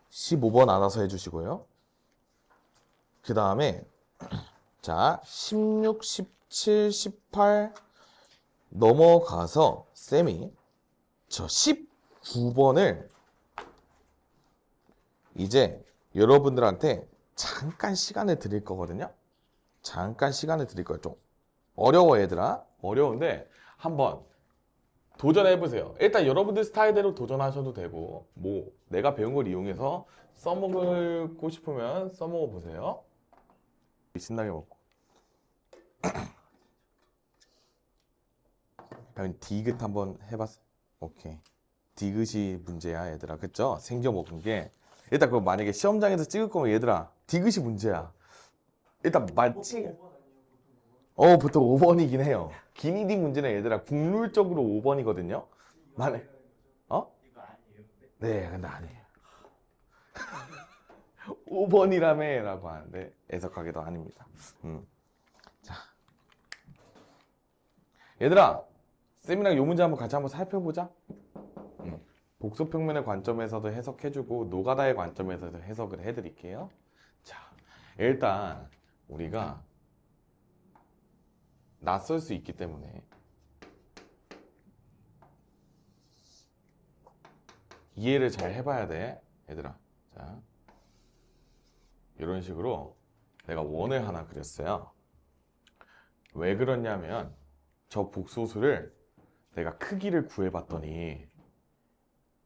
15번 알아서 해주시고요. 그 다음에 자 16, 17, 18 넘어가서 쌤이 저 19번을 이제 여러분들한테 잠깐 시간을 드릴 거거든요. 잠깐 시간을 드릴 거예요. 좀 어려워 얘들아. 어려운데 한번 도전해보세요. 일단 여러분들 스타일대로 도전하셔도 되고 뭐 내가 배운 걸 이용해서 써먹고 싶으면 써먹어 보세요. 신나게 먹고. 그럼 디귿 한번 해봤어. 오케이. 디귿이 문제야 얘들아. 그쵸? 생겨 먹은 게 일단 그거 만약에 시험장에서 찍을 거면 얘들아 디귿이 문제야. 일단 맞지? 보통 5번이긴 해요. 기니디 문제는 얘들아 국룰적으로 5번이거든요. 만약 이거 아니에요? 네, 근데 아니에요. 5번이라며 라고 하는데 애석하게도 아닙니다. 자, 얘들아 쌤이랑 요 문제 한번 같이 한번 살펴보자. 복소평면의 관점에서도 해석해주고 노가다의 관점에서도 해석을 해드릴게요. 자, 일단 우리가 낯설 수 있기 때문에 이해를 잘 해봐야 돼, 얘들아. 자, 이런 식으로 내가 원을 하나 그렸어요. 왜 그러냐면 저 복소수를 내가 크기를 구해봤더니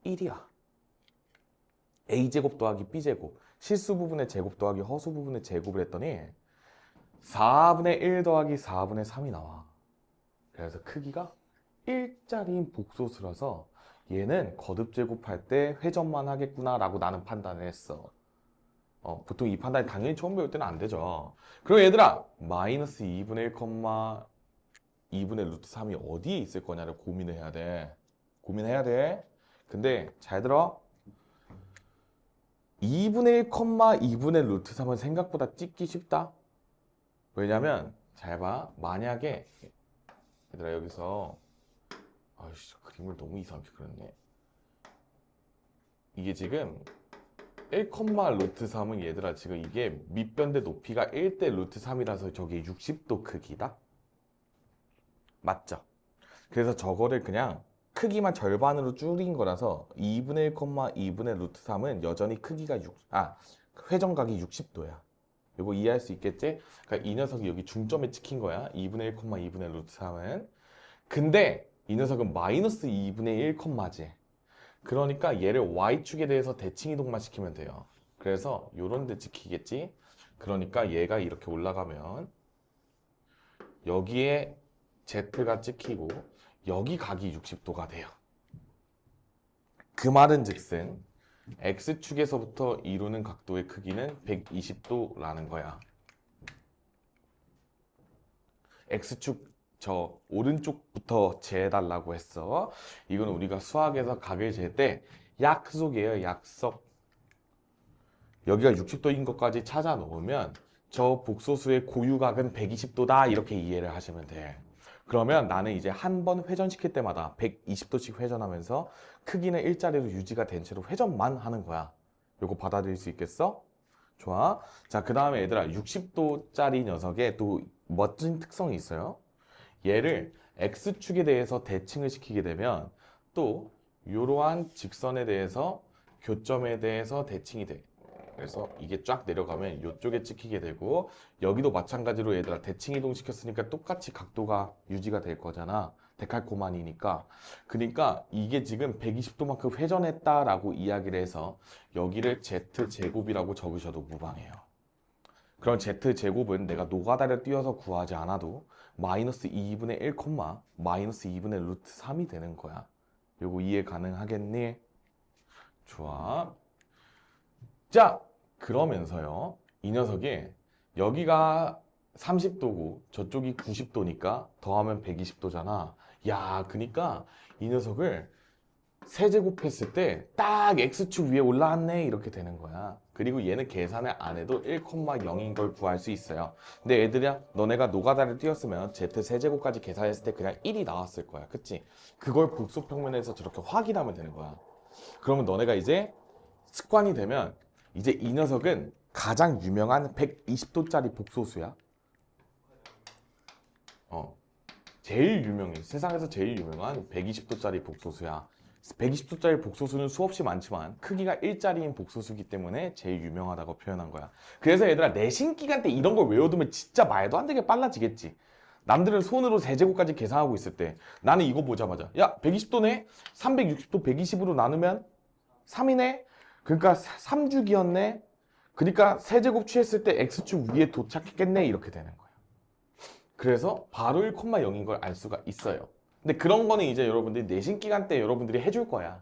1이야. a제곱 더하기 b제곱, 실수 부분의 제곱 더하기 허수 부분의 제곱을 했더니 4분의 1 더하기 4분의 3이 나와. 그래서 크기가 1짜리인 복소수라서 얘는 거듭 제곱할 때 회전만 하겠구나 라고 나는 판단을 했어. 보통 이 판단이 당연히 처음 배울 때는 안 되죠. 그럼 얘들아 마이너스 2분의 1, 2분의 루트 3이 어디에 있을 거냐를 고민을 해야 돼. 고민해야 돼. 근데 잘 들어. 2분의 1, 2분의 루트 3은 생각보다 찍기 쉽다. 왜냐면 잘 봐. 만약에 얘들아 여기서 아이씨 그림을 너무 이상하게 그렸네. 이게 지금 1, 루트 3은 얘들아 지금 이게 밑변대 높이가 1대 루트 3이라서 저게 60도 크기다. 맞죠? 그래서 저거를 그냥 크기만 절반으로 줄인 거라서 2분의 1, 2분의 루트 3은 여전히 크기가 회전각이 60도야. 이거 이해할 수 있겠지? 그러니까 이 녀석이 여기 중점에 찍힌 거야. 2분의 1, 2분의 루트 3은. 근데 이 녀석은 마이너스 2분의 1, 지. 그러니까 얘를 y축에 대해서 대칭 이동만 시키면 돼요. 그래서 요런 데 찍히겠지? 그러니까 얘가 이렇게 올라가면 여기에 z가 찍히고 여기 각이 60도가 돼요. 그 말은 즉슨 x축에서부터 이루는 각도의 크기는 120도라는 거야. x축 저 오른쪽부터 재달라고 했어. 이건 우리가 수학에서 각을 잴 때 약속이에요. 약속. 여기가 60도인 것까지 찾아 놓으면 저 복소수의 고유각은 120도다 이렇게 이해를 하시면 돼. 그러면 나는 이제 한 번 회전시킬 때마다 120도씩 회전하면서 크기는 일자리로 유지가 된 채로 회전만 하는 거야. 요거 받아들일 수 있겠어? 좋아. 자, 그 다음에 얘들아 60도짜리 녀석에 또 멋진 특성이 있어요. 얘를 x축에 대해서 대칭을 시키게 되면 또 이러한 직선에 대해서 교점에 대해서 대칭이 돼. 그래서 이게 쫙 내려가면 이쪽에 찍히게 되고 여기도 마찬가지로 얘들아 대칭 이동 시켰으니까 똑같이 각도가 유지가 될 거잖아. 데칼코마니니까. 그러니까 이게 지금 120도만큼 회전했다라고 이야기를 해서 여기를 z제곱이라고 적으셔도 무방해요. 그럼 z제곱은 내가 노가다를 띄워서 구하지 않아도 마이너스 2분의 1, 마이너스 2분의 루트 3이 되는 거야. 요거 이해 가능하겠니? 좋아. 자, 그러면서요. 이 녀석이 여기가 30도고 저쪽이 90도니까 더하면 120도잖아. 야, 그니까 이 녀석을 세제곱했을 때 딱 x축 위에 올라왔네 이렇게 되는 거야. 그리고 얘는 계산을 안 해도 1,0인 걸 구할 수 있어요. 근데 애들이야 너네가 노가다를 띄웠으면 z 세제곱까지 계산했을 때 그냥 1이 나왔을 거야. 그치? 그걸 복소평면에서 저렇게 확인하면 되는 거야. 그러면 너네가 이제 습관이 되면 이제 이 녀석은 가장 유명한 120도짜리 복소수야. 제일 유명해. 세상에서 제일 유명한 120도짜리 복소수야. 120도짜리 복소수는 수없이 많지만 크기가 1짜리인 복소수기 때문에 제일 유명하다고 표현한 거야. 그래서 얘들아 내신 기간 때 이런 걸 외워두면 진짜 말도 안 되게 빨라지겠지. 남들은 손으로 세제곱까지 계산하고 있을 때 나는 이거 보자마자 야 120도네? 360도 120으로 나누면 3이네? 그러니까 3주기였네? 그러니까 세제곱 취했을 때 x축 위에 도착했겠네 이렇게 되는 거예요. 그래서 바로 1,0인 걸 알 수가 있어요. 근데 그런 거는 이제 여러분들이 내신 기간 때 여러분들이 해줄 거야.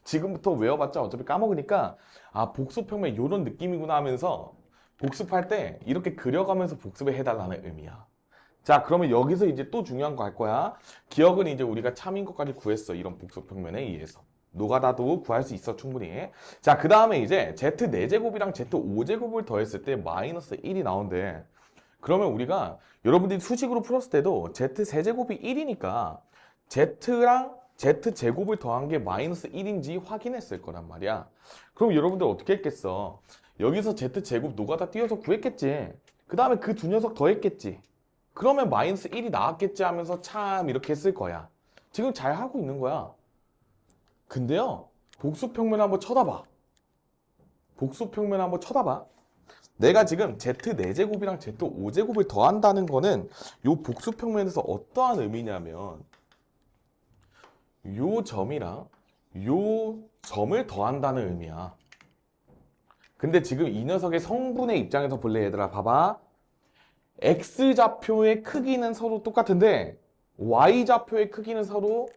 지금부터 외워봤자 어차피 까먹으니까 아 복수평면 이런 느낌이구나 하면서 복습할 때 이렇게 그려가면서 복습을 해달라는 의미야. 자 그러면 여기서 이제 또 중요한 거 할 거야. 기억은 이제 우리가 참인 것까지 구했어. 이런 복수평면에 의해서 노가다도 구할 수 있어 충분히. 자 그 다음에 이제 z 4제곱이랑 z 5제곱을 더했을 때 마이너스 1이 나온대. 그러면 우리가 여러분들이 수식으로 풀었을 때도 z 세제곱이 1이니까 z랑 z제곱을 더한 게 마이너스 1인지 확인했을 거란 말이야. 그럼 여러분들 어떻게 했겠어? 여기서 z제곱 노가다 띄워서 구했겠지. 그 다음에 그 두 녀석 더했겠지. 그러면 마이너스 1이 나왔겠지 하면서 참 이렇게 했을 거야. 지금 잘 하고 있는 거야. 근데요, 복수평면 한번 쳐다봐. 복수평면 한번 쳐다봐. 내가 지금 z 4제곱이랑 z 5제곱을 더한다는 거는 요 복수평면에서 어떠한 의미냐면 요 점이랑 요 점을 더한다는 의미야. 근데 지금 이 녀석의 성분의 입장에서 볼래 얘들아 봐봐. X좌표의 크기는 서로 똑같은데 Y좌표의 크기는 서로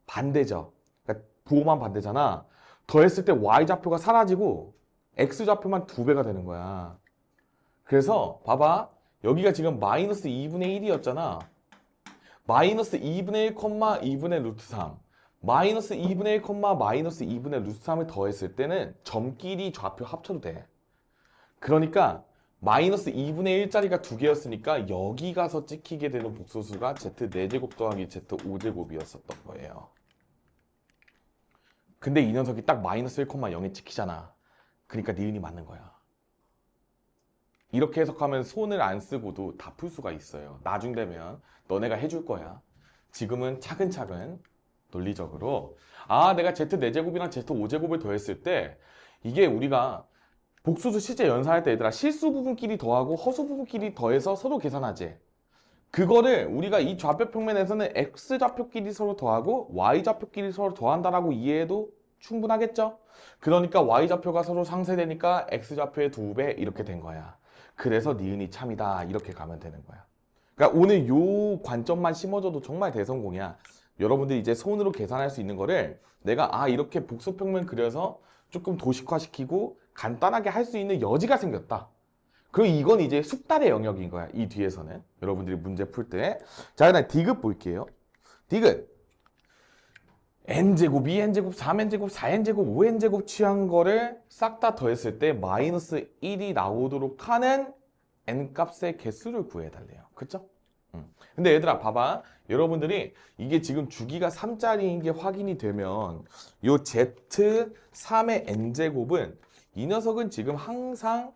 반대죠. 그러니까 부호만 반대잖아. 더했을 때 Y좌표가 사라지고 X좌표만 2배가 되는 거야. 그래서 봐봐. 여기가 지금 마이너스 2분의 1이었잖아. 마이너스 2분의 1, 2분의 루트 3. 마이너스 2분의 1, 마이너스 2분의 루트 3을 더했을 때는 점끼리 좌표 합쳐도 돼. 그러니까 마이너스 2분의 1짜리가 2개였으니까 여기 가서 찍히게 되는 복소수가 z 4제곱 더하기 z 5제곱이었었던 거예요. 근데 이 녀석이 딱 마이너스 1,0에 찍히잖아. 그러니까 니은이 맞는 거야. 이렇게 해석하면 손을 안 쓰고도 다 풀 수가 있어요. 나중 되면 너네가 해줄 거야. 지금은 차근차근 논리적으로 아 내가 z 4제곱이랑 z 5제곱을 더했을 때 이게 우리가 복수수 실제 연산할 때 얘들아 실수 부분끼리 더하고 허수 부분끼리 더해서 서로 계산하지. 그거를 우리가 이 좌표 평면에서는 x좌표끼리 서로 더하고 y좌표끼리 서로 더한다라고 이해해도 충분하겠죠? 그러니까 y좌표가 서로 상쇄되니까 x좌표의 2배 이렇게 된 거야. 그래서 니은이 참이다 이렇게 가면 되는 거야. 그러니까 오늘 요 관점만 심어줘도 정말 대성공이야. 여러분들이 이제 손으로 계산할 수 있는 거를 내가 아 이렇게 복수평면 그려서 조금 도식화시키고 간단하게 할 수 있는 여지가 생겼다. 그럼 이건 이제 숙달의 영역인 거야. 이 뒤에서는 여러분들이 문제 풀 때. 자 그다음 디귿 볼게요. 디귿 n제곱, 2n제곱, 3n제곱, 4n제곱, 5n제곱 취한 거를 싹 다 더했을 때 마이너스 1이 나오도록 하는 n값의 개수를 구해달래요. 그쵸? 근데 얘들아 봐봐. 여러분들이 이게 지금 주기가 3짜리인 게 확인이 되면 요 z3의 n제곱은 이 녀석은 지금 항상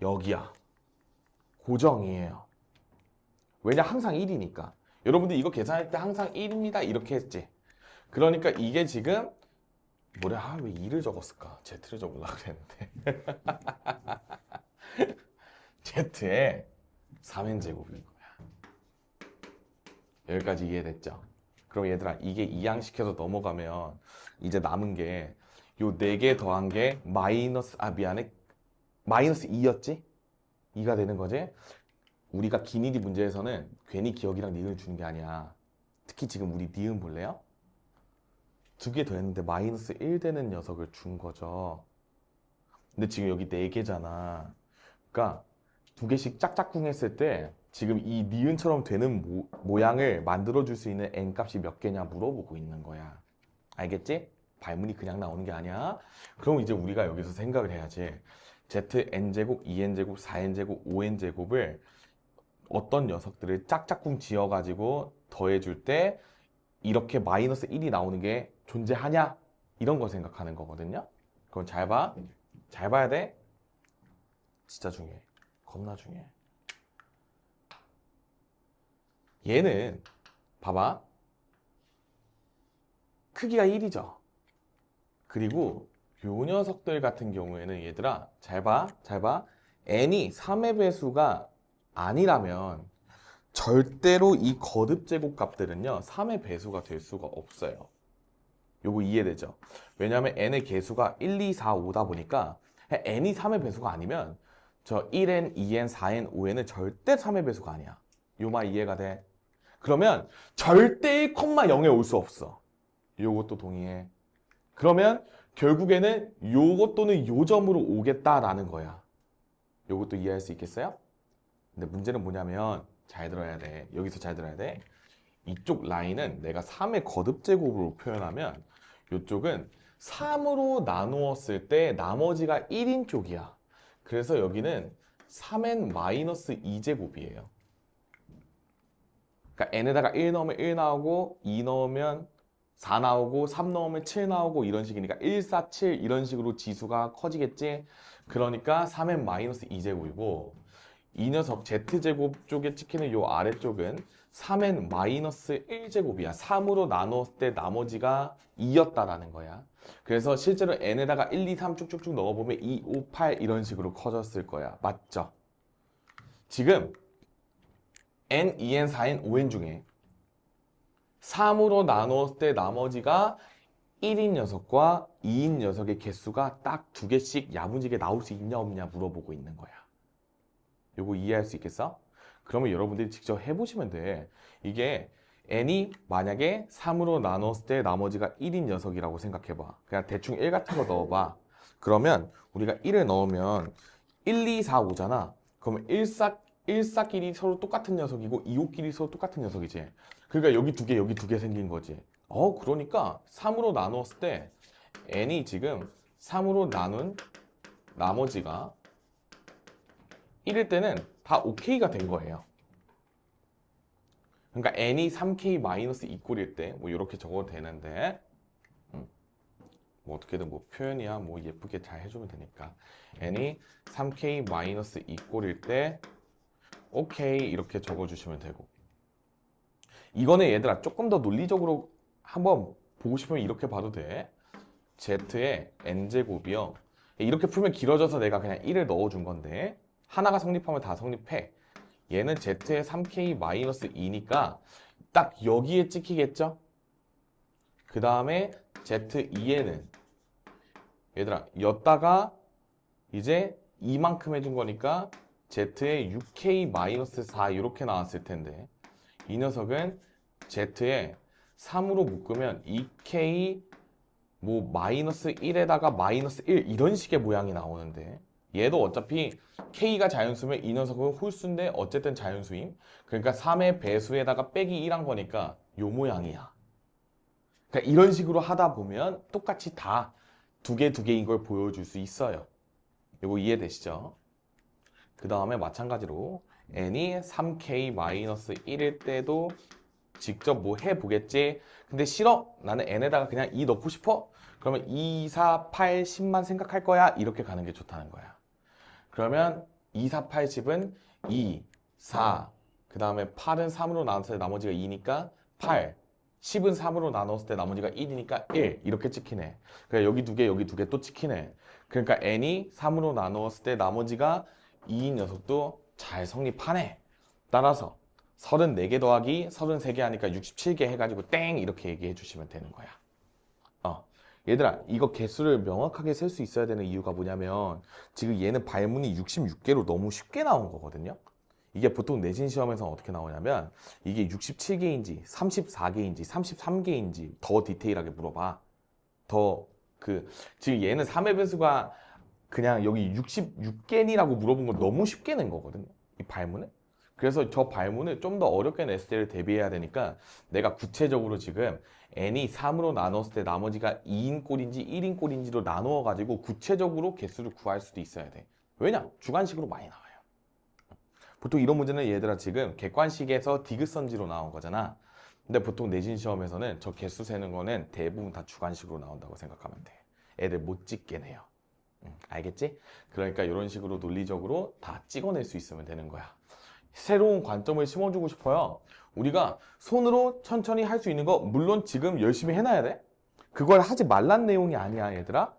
여기야. 고정이에요. 왜냐? 항상 1이니까. 여러분들 이거 계산할 때 항상 1입니다. 이렇게 했지. 그러니까 이게 지금 뭐래? 아, 왜 2를 적었을까? Z를 적으려고 그랬는데. Z에 3n제곱인 거야. 여기까지 이해됐죠? 그럼 얘들아 이게 이항시켜서 넘어가면 이제 남은 게 요 4개 더한 게 마이너스 미안해 마이너스 2였지? 2가 되는 거지? 우리가 기니디 문제에서는 괜히 기억이랑 니은을 주는 게 아니야. 특히 지금 우리 니은 볼래요? 2개 더했는데 마이너스 1 되는 녀석을 준 거죠. 근데 지금 여기 4개잖아. 그러니까 2개씩 짝짝꿍 했을 때 지금 이 니은처럼 되는 모양을 만들어줄 수 있는 n값이 몇 개냐 물어보고 있는 거야. 알겠지? 발문이 그냥 나오는 게 아니야. 그럼 이제 우리가 여기서 생각을 해야지. zn제곱, 2n제곱, 4n제곱, 5n제곱을 어떤 녀석들을 짝짝꿍 지어가지고 더해줄 때 이렇게 마이너스 1이 나오는 게 존재하냐? 이런 거 생각하는 거거든요. 그럼 잘 봐. 잘 봐야 돼. 진짜 중요해. 겁나 중요해. 얘는 봐봐. 크기가 1이죠. 그리고 요 녀석들 같은 경우에는 얘들아 잘 봐. 잘 봐. n이 3의 배수가 아니라면 절대로 이 거듭 제곱 값들은요 3의 배수가 될 수가 없어요. 요거 이해되죠? 왜냐하면 n의 개수가 1, 2, 4, 5다 보니까 n이 3의 배수가 아니면 저 1n, 2n, 4n, 5n은 절대 3의 배수가 아니야. 요 말 이해가 돼? 그러면 절대 1,0에 올 수 없어. 요것도 동의해. 그러면 결국에는 요것 또는 요 점으로 오겠다라는 거야. 요것도 이해할 수 있겠어요? 근데 문제는 뭐냐면 잘 들어야 돼. 여기서 잘 들어야 돼. 이쪽 라인은 내가 3의 거듭 제곱으로 표현하면 이쪽은 3으로 나누었을 때 나머지가 1인 쪽이야. 그래서 여기는 3n-2제곱이에요. 그러니까 n에다가 1 넣으면 1 나오고 2 넣으면 4 나오고 3 넣으면 7 나오고 이런 식이니까 1, 4, 7 이런 식으로 지수가 커지겠지. 그러니까 3n-2제곱이고 이 녀석 z제곱 쪽에 찍히는 요 아래쪽은 3n-1제곱이야. 3으로 나눴을 때 나머지가 2였다라는 거야. 그래서 실제로 n에다가 1, 2, 3 쭉쭉쭉 넣어보면 2, 5, 8 이런 식으로 커졌을 거야. 맞죠? 지금 n, 2n, 4n, 5n 중에 3으로 나눴을 때 나머지가 1인 녀석과 2인 녀석의 개수가 딱 두 개씩 야무지게 나올 수 있냐 없냐 물어보고 있는 거야. 요거 이해할 수 있겠어? 그러면 여러분들이 직접 해보시면 돼. 이게 n이 만약에 3으로 나눴을 때 나머지가 1인 녀석이라고 생각해봐. 그냥 대충 1 같은 거 넣어봐. 그러면 우리가 1을 넣으면 1, 2, 4, 5잖아. 그러면 1, 4끼리 서로 똑같은 녀석이고 2, 5끼리 서로 똑같은 녀석이지. 그러니까 여기 두 개, 여기 두 개 생긴 거지. 그러니까 3으로 나눴을 때 n이 지금 3으로 나눈 나머지가 1일 때는 다 OK가 된 거예요. 그러니까 n이 3k-2일 때 뭐 이렇게 적어도 되는데 뭐 어떻게든 뭐 표현이야 뭐 예쁘게 잘 해주면 되니까 n이 3k-2일 때 오케이 이렇게 적어주시면 되고 이거는 얘들아 조금 더 논리적으로 한번 보고 싶으면 이렇게 봐도 돼. z의 n제곱이요. 이렇게 풀면 길어져서 내가 그냥 1을 넣어준 건데 하나가 성립하면 다 성립해. 얘는 z의 3k-2니까 딱 여기에 찍히겠죠? 그 다음에 z2에는 얘들아 였다가 이제 이만큼 해준 거니까 z의 6k-4 이렇게 나왔을 텐데 이 녀석은 z의 3으로 묶으면 2k 뭐 마이너스 1에다가 마이너스 1 이런 식의 모양이 나오는데 얘도 어차피 k가 자연수면 이 녀석은 홀수인데 어쨌든 자연수임. 그러니까 3의 배수에다가 빼기 1한 거니까 요 모양이야. 그러니까 이런 식으로 하다 보면 똑같이 다 두 개인 걸 보여줄 수 있어요. 이거 이해되시죠? 그 다음에 마찬가지로 n이 3k-1일 때도 직접 뭐 해보겠지. 근데 싫어. 나는 n에다가 그냥 2 넣고 싶어. 그러면 2, 4, 8, 10만 생각할 거야. 이렇게 가는 게 좋다는 거야. 그러면 2, 4, 8, 10은 2, 4, 그 다음에 8은 3으로 나눴을 때 나머지가 2니까 8, 10은 3으로 나눴을 때 나머지가 1이니까 1 이렇게 찍히네. 그러니까 여기 두 개, 여기 두 개 또 찍히네. 그러니까 n이 3으로 나누었을 때 나머지가 2인 녀석도 잘 성립하네. 따라서 34개 더하기 33개 하니까 67개 해가지고 땡 이렇게 얘기해 주시면 되는 거야. 얘들아 이거 개수를 명확하게 셀 수 있어야 되는 이유가 뭐냐면 지금 얘는 발문이 66개로 너무 쉽게 나온 거거든요. 이게 보통 내신 시험에서 어떻게 나오냐면 이게 67개인지 34개인지 33개인지 더 디테일하게 물어봐. 지금 얘는 3의 배수가 그냥 여기 66개니라고 물어본 걸 너무 쉽게 낸 거거든요. 이 발문을. 그래서 저 발문을 좀 더 어렵게 냈을 때를 대비해야 되니까 내가 구체적으로 지금 n이 3으로 나눴을 때 나머지가 2인 꼴인지 1인 꼴인지로 나누어 가지고 구체적으로 개수를 구할 수도 있어야 돼. 왜냐? 주관식으로 많이 나와요. 보통 이런 문제는 얘들아 지금 객관식에서 디귿선지로 나온 거잖아. 근데 보통 내신 시험에서는 저 개수 세는 거는 대부분 다 주관식으로 나온다고 생각하면 돼. 애들 못 찍게 내요. 알겠지? 그러니까 이런 식으로 논리적으로 다 찍어낼 수 있으면 되는 거야. 새로운 관점을 심어주고 싶어요. 우리가 손으로 천천히 할 수 있는 거 물론 지금 열심히 해놔야 돼. 그걸 하지 말란 내용이 아니야 얘들아.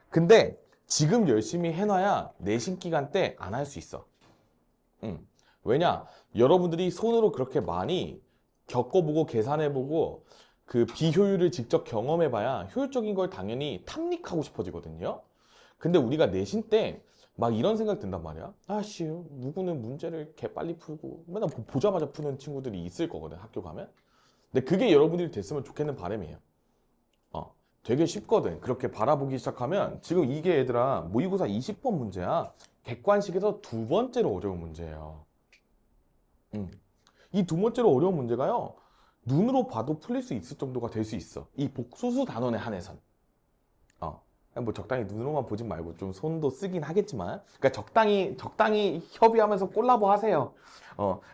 근데 지금 열심히 해놔야 내신 기간 때 안 할 수 있어. 왜냐? 여러분들이 손으로 그렇게 많이 겪어보고 계산해보고 그 비효율을 직접 경험해봐야 효율적인 걸 당연히 탐닉하고 싶어지거든요. 근데 우리가 내신 때 막 이런 생각 든단 말이야. 아씨, 누구는 문제를 개빨리 풀고 맨날 보자마자 푸는 친구들이 있을 거거든, 학교 가면. 근데 그게 여러분들이 됐으면 좋겠는 바람이에요. 되게 쉽거든. 그렇게 바라보기 시작하면 지금 이게 얘들아 모의고사 20번 문제야. 객관식에서 두 번째로 어려운 문제예요. 이 두 번째로 어려운 문제가요. 눈으로 봐도 풀릴 수 있을 정도가 될 수 있어. 이 복소수 단원에 한해선. 뭐 적당히 눈으로만 보진 말고 좀 손도 쓰긴 하겠지만, 그러니까 적당히 협의하면서 콜라보 하세요.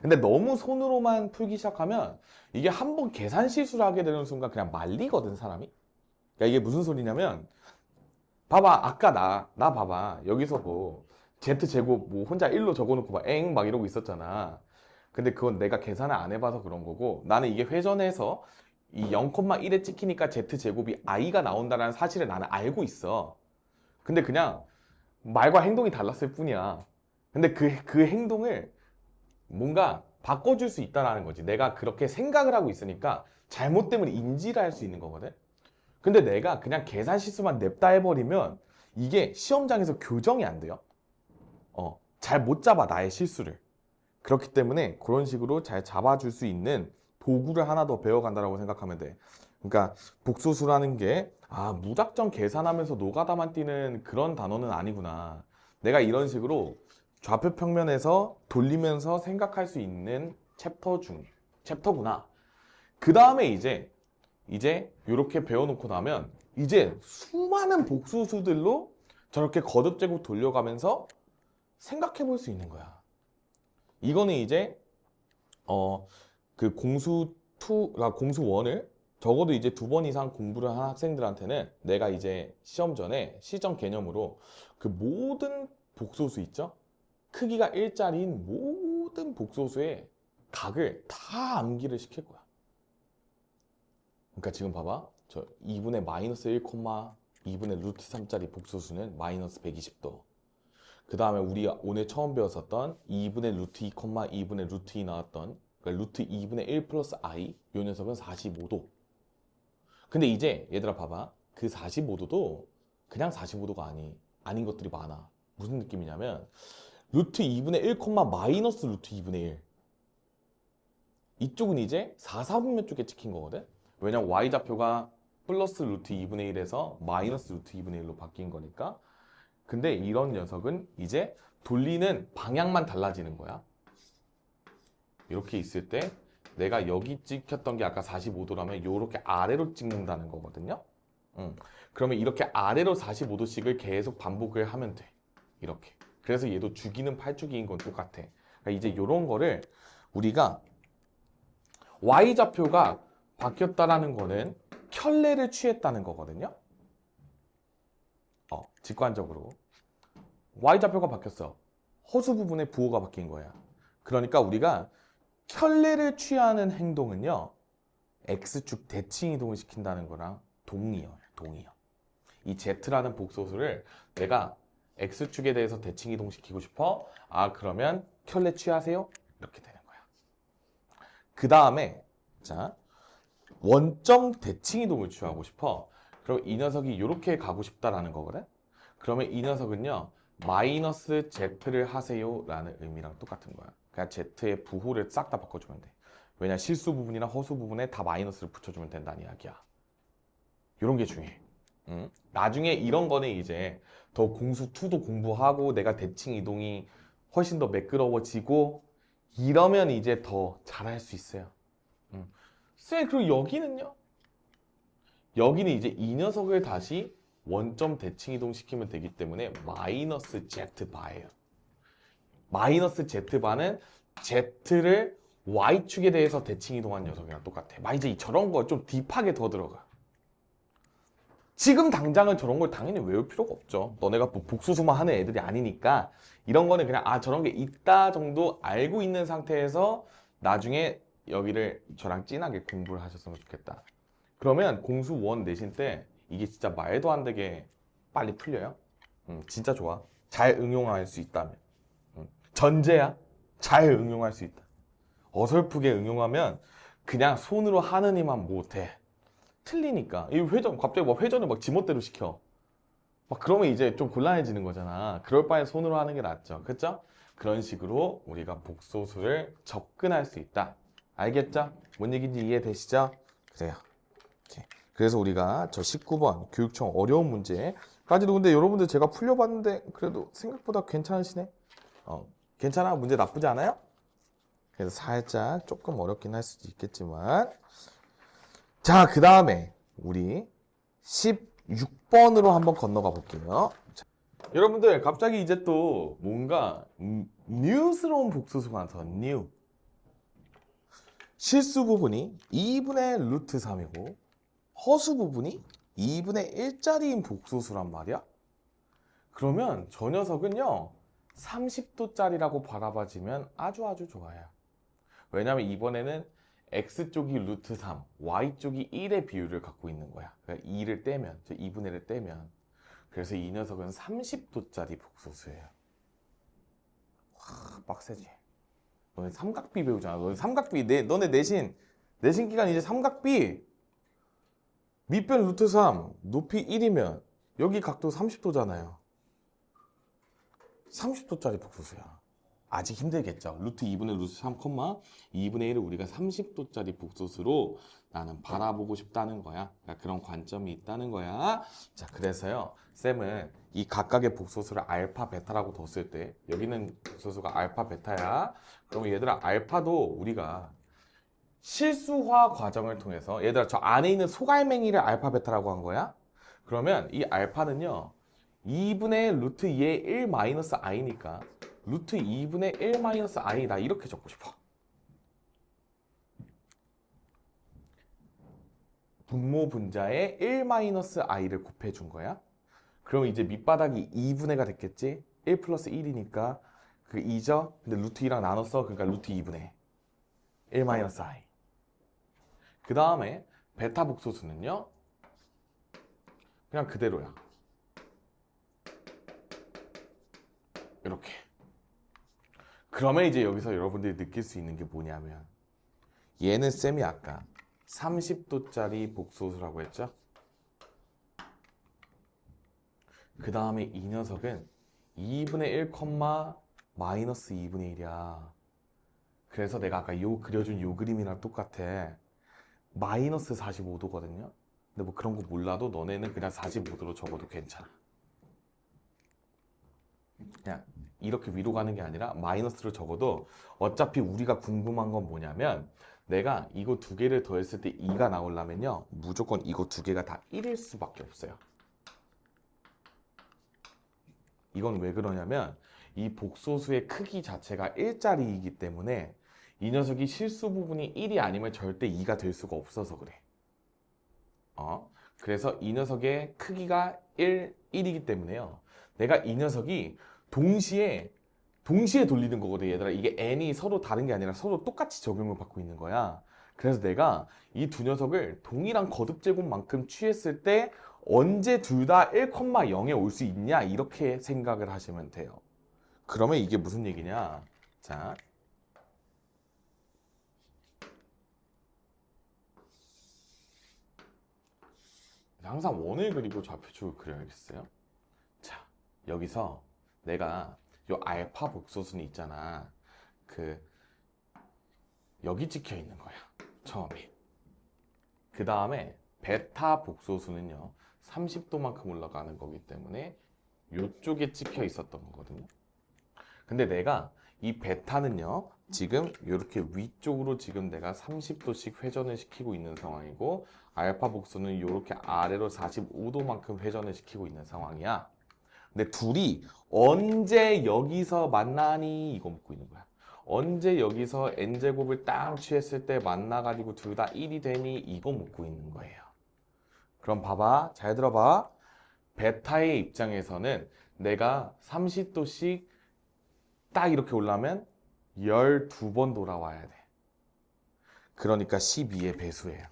근데 너무 손으로만 풀기 시작하면 이게 한번 계산 실수를 하게 되는 순간 그냥 말리거든, 사람이. 그러니까 이게 무슨 소리냐면, 봐봐, 아까 나 봐봐. 여기서 뭐 Z제곱 뭐 혼자 1로 적어놓고 막 이러고 있었잖아. 근데 그건 내가 계산을 안 해봐서 그런 거고, 나는 이게 회전해서 이 0,1에 찍히니까 Z제곱이 i가 나온다는 사실을 나는 알고 있어. 근데 그냥 말과 행동이 달랐을 뿐이야. 근데 그 행동을 뭔가 바꿔줄 수 있다는 거지. 내가 그렇게 생각을 하고 있으니까 잘못됨을 인지를 할 수 있는 거거든. 근데 내가 그냥 계산 실수만 냅다 해버리면 이게 시험장에서 교정이 안 돼요. 잘 못 잡아, 나의 실수를. 그렇기 때문에 그런 식으로 잘 잡아줄 수 있는 도구를 하나 더 배워간다고 생각하면 돼. 그러니까 복소수라는 게 무작정 계산하면서 노가다만 뛰는 그런 단어는 아니구나. 내가 이런 식으로 좌표 평면에서 돌리면서 생각할 수 있는 챕터구나. 그 다음에 이제 이렇게 배워놓고 나면 이제 수많은 복소수들로 저렇게 거듭제곱 돌려가면서 생각해 볼 수 있는 거야. 이거는 이제 그 공수 1을 적어도 이제 2번 이상 공부를 한 학생들한테는 내가 이제 시험 전에 시정 개념으로 그 모든 복소수 있죠? 크기가 1짜리인 모든 복소수의 각을 다 암기를 시킬 거야. 그러니까 지금 봐봐. 저 2분의 마이너스 1, 2분의 루트 3짜리 복소수는 마이너스 120도. 그 다음에 우리 오늘 처음 배웠었던 2분의 루트 2, 2분의 루트 2 나왔던, 그러니까 루트 2분의 1 플러스 i, 요 녀석은 45도. 근데 이제 얘들아 봐봐. 그 45도도 그냥 45도가 아닌 것들이 많아. 무슨 느낌이냐면 루트 2분의 1, 마이너스 루트 2분의 1. 이쪽은 이제 4, 4분면 쪽에 찍힌 거거든. 왜냐면 y좌표가 플러스 루트 2분의 1에서 마이너스 루트 2분의 1로 바뀐 거니까. 근데 이런 녀석은 이제 돌리는 방향만 달라지는 거야. 이렇게 있을 때 내가 여기 찍혔던 게 아까 45도라면 이렇게 아래로 찍는다는 거거든요. 그러면 이렇게 아래로 45도씩을 계속 반복을 하면 돼. 이렇게. 그래서 얘도 주기는 8주기인 건 똑같아. 그러니까 이제 이런 거를 우리가 y좌표가 바뀌었다라는 거는 켤레를 취했다는 거거든요. 직관적으로 y좌표가 바뀌었어. 허수 부분의 부호가 바뀐 거야. 그러니까 우리가 켤레를 취하는 행동은요, x축 대칭 이동을 시킨다는 거랑 동의어요. 이 z라는 복소수를 내가 x축에 대해서 대칭 이동시키고 싶어. 그러면 켤레 취하세요. 이렇게 되는 거야. 그 다음에 자, 원점 대칭 이동을 취하고 싶어. 그럼 이 녀석이 이렇게 가고 싶다라는 거거든. 그러면 이 녀석은요, 마이너스 z를 하세요 라는 의미랑 똑같은 거야. 그냥 z의 부호를 싹 다 바꿔주면 돼. 왜냐, 실수 부분이나 허수 부분에 다 마이너스를 붙여주면 된다는 이야기야. 이런 게 중요해. 나중에 이런 거는 이제 더 공수 2도 공부하고 내가 대칭 이동이 훨씬 더 매끄러워지고 이러면 이제 더 잘할 수 있어요. 쌤, 그리고 여기는요? 여기는 이제 이 녀석을 다시 원점 대칭 이동시키면 되기 때문에 마이너스 z바예요. 마이너스 z바는 z를 y축에 대해서 대칭 이동한 녀석이랑 똑같아. 이제 저런 거 좀 딥하게 더 들어가. 지금 당장은 저런 걸 당연히 외울 필요가 없죠. 너네가 복수수만 하는 애들이 아니니까 이런 거는 그냥 저런 게 있다 정도 알고 있는 상태에서 나중에 여기를 저랑 진하게 공부를 하셨으면 좋겠다. 그러면 공수 1 내신 때 이게 진짜 말도 안 되게 빨리 풀려요. 진짜 좋아. 잘 응용할 수 있다면. 전제야. 잘 응용할 수 있다. 어설프게 응용하면 그냥 손으로 하느니만 못해. 틀리니까. 이 회전, 갑자기 막 회전을 막 지멋대로 시켜. 막 그러면 이제 좀 곤란해지는 거잖아. 그럴 바에 손으로 하는 게 낫죠. 그쵸? 그런 식으로 우리가 복소수를 접근할 수 있다. 알겠죠? 뭔 얘기인지 이해되시죠? 그래요. 오케이. 그래서 우리가 저 19번 교육청 어려운 문제까지도 근데 여러분들 제가 풀려봤는데 그래도 생각보다 괜찮으시네? 괜찮아? 문제 나쁘지 않아요? 그래서 살짝 조금 어렵긴 할 수도 있겠지만 자, 그 다음에 우리 16번으로 한번 건너가 볼게요. 자, 여러분들 갑자기 이제 또 뭔가 뉴스러운 복소수가 나타나. 뉴. 실수 부분이 2분의 루트 3이고 허수 부분이 2분의 1짜리인 복소수란 말이야. 그러면 저 녀석은요 30도짜리라고 바라봐지면 아주 좋아요. 왜냐면 이번에는 X쪽이 루트 3, Y쪽이 1의 비율을 갖고 있는 거야. 그러니까 2를 떼면, 2분의 1을 떼면. 그래서 이 녀석은 30도짜리 복소수예요. 와, 빡세지. 너네 삼각비 배우잖아. 너네 삼각비, 너네 내신 기간 이제 삼각비. 밑변 루트 3, 높이 1이면 여기 각도 30도잖아요. 30도짜리 복소수야. 아직 힘들겠죠. 루트 2분의 루트 3, 2분의 1을 우리가 30도짜리 복소수로 나는 바라보고 싶다는 거야. 그러니까 그런 관점이 있다는 거야. 자, 그래서요. 쌤은 이 각각의 복소수를 알파, 베타라고 뒀을 때 여기는 복소수가 알파, 베타야. 그러면 얘들아 알파도 우리가 실수화 과정을 통해서 얘들아 저 안에 있는 소갈맹이를 알파, 베타라고 한 거야. 그러면 이 알파는요. 2분의 루트 2의 1 마이너스 i니까 루트 2분의 1 마이너스 i다 이렇게 적고 싶어. 분모 분자에 1 마이너스 i를 곱해준 거야. 그럼 이제 밑바닥이 2분의가 됐겠지? 1 플러스 1이니까 그 2죠? 근데 루트 2랑 나눴어. 그러니까 루트 2분의 1 마이너스 i. 그 다음에 베타 복소수는요. 그냥 그대로야. 이렇게. 그러면 이제 여기서 여러분들이 느낄 수 있는 게 뭐냐면 얘는 쌤이 아까 30도짜리 복소수라고 했죠? 그 다음에 이 녀석은 2분의 1, 마이너스 2분의 1이야. 그래서 내가 아까 그려준 요 그림이랑 똑같아. 마이너스 45도거든요. 근데 뭐 그런 거 몰라도 너네는 그냥 45도로 적어도 괜찮아. 그냥 이렇게 위로 가는 게 아니라 마이너스로 적어도 어차피 우리가 궁금한 건 뭐냐면 내가 이거 두 개를 더했을 때 2가 나오려면요 무조건 이거 두 개가 다 1일 수밖에 없어요. 이건 왜 그러냐면 이 복소수의 크기 자체가 1짜리이기 때문에 이 녀석이 실수 부분이 1이 아니면 절대 2가 될 수가 없어서 그래. 그래서 이 녀석의 크기가 1이기 때문에요. 내가 이 녀석이 동시에 돌리는 거거든 얘들아. 이게 n이 서로 다른 게 아니라 서로 똑같이 적용을 받고 있는 거야. 그래서 내가 이 두 녀석을 동일한 거듭제곱만큼 취했을 때 언제 둘 다 1,0에 올 수 있냐 이렇게 생각을 하시면 돼요. 그러면 이게 무슨 얘기냐? 자, 항상 원을 그리고 좌표축을 그려야겠어요. 자, 여기서 내가 요 알파 복소수는 있잖아. 여기 찍혀 있는 거야. 처음에. 그 다음에 베타 복소수는요. 30도만큼 올라가는 거기 때문에 요쪽에 찍혀 있었던 거거든요. 근데 내가 이 베타는요. 지금 이렇게 위쪽으로 지금 내가 30도씩 회전을 시키고 있는 상황이고 알파 복수는 이렇게 아래로 45도만큼 회전을 시키고 있는 상황이야. 근데 둘이 언제 여기서 만나니 이거 묻고 있는 거야. 언제 여기서 n제곱을 딱 취했을 때 만나가지고 둘 다 1이 되니 이거 묻고 있는 거예요. 그럼 봐봐. 잘 들어봐. 베타의 입장에서는 내가 30도씩 딱 이렇게 올라면 12번 돌아와야 돼. 그러니까 12의 배수예요.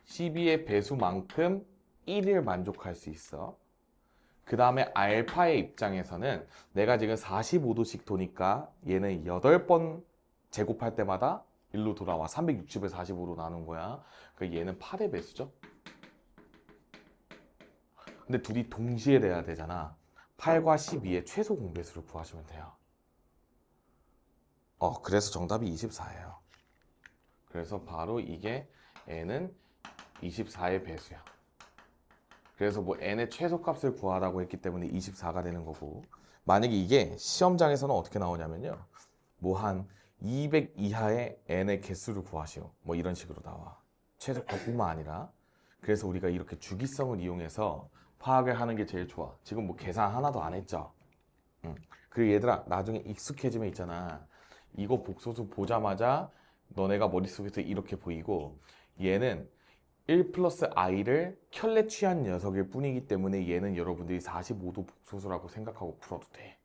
12의 배수만큼 1을 만족할 수 있어. 그 다음에 알파의 입장에서는 내가 지금 45도씩 도니까 얘는 8번 제곱할 때마다 일로 돌아와. 360을 45로 나눈 거야. 그러니까 얘는 8의 배수죠. 근데 둘이 동시에 돼야 되잖아. 8과 12의 최소 공배수를 구하시면 돼요. 그래서 정답이 24예요. 그래서 바로 이게 n은 24의 배수야. 그래서 뭐 n의 최소값을 구하라고 했기 때문에 24가 되는 거고, 만약에 이게 시험장에서는 어떻게 나오냐면요, 뭐 한 200 이하의 n의 개수를 구하시오, 뭐 이런 식으로 나와. 최소값뿐만 아니라. 그래서 우리가 이렇게 주기성을 이용해서 파악을 하는 게 제일 좋아. 지금 뭐 계산 하나도 안 했죠. 그리고 얘들아, 나중에 익숙해지면 있잖아, 이거 복소수 보자마자 너네가 머릿속에서 이렇게 보이고, 얘는 1 플러스 i를 켤레 취한 녀석일 뿐이기 때문에 얘는 여러분들이 45도 복소수라고 생각하고 풀어도 돼.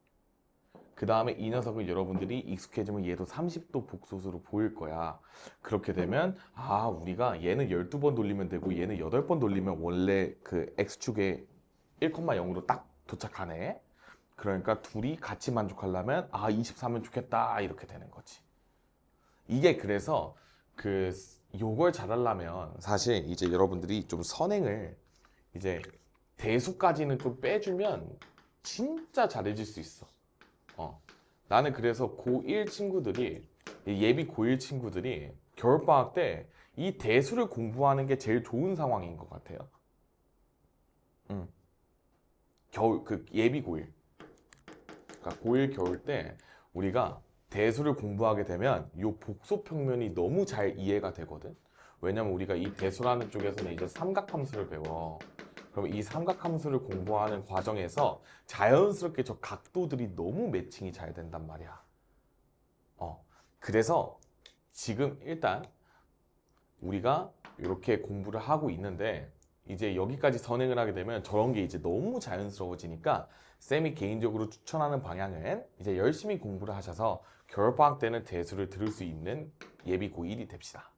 그 다음에 이 녀석을 여러분들이 익숙해지면 얘도 30도 복소수로 보일 거야. 그렇게 되면 우리가 얘는 12번 돌리면 되고 얘는 8번 돌리면 원래 그 x축에 1,0로 딱 도착하네. 그러니까 둘이 같이 만족하려면 24면 좋겠다, 이렇게 되는 거지. 이게 그래서 요걸 잘하려면 사실 이제 여러분들이 좀 선행을 이제 대수까지는 좀 빼주면 진짜 잘해질 수 있어. 나는 그래서 고1 친구들이, 예비 고1 친구들이 겨울방학 때 이 대수를 공부하는 게 제일 좋은 상황인 것 같아요. 예비 고1. 그러니까 고1 겨울 때 우리가 대수를 공부하게 되면 이 복소 평면이 너무 잘 이해가 되거든. 왜냐면 우리가 이 대수라는 쪽에서는 이제 삼각함수를 배워. 그럼 이 삼각함수를 공부하는 과정에서 자연스럽게 저 각도들이 너무 매칭이 잘 된단 말이야. 그래서 지금 일단 우리가 이렇게 공부를 하고 있는데, 이제 여기까지 선행을 하게 되면 저런 게 이제 너무 자연스러워지니까 쌤이 개인적으로 추천하는 방향은 이제 열심히 공부를 하셔서 겨울방학 때는 대수를 들을 수 있는 예비 고1이 됩시다.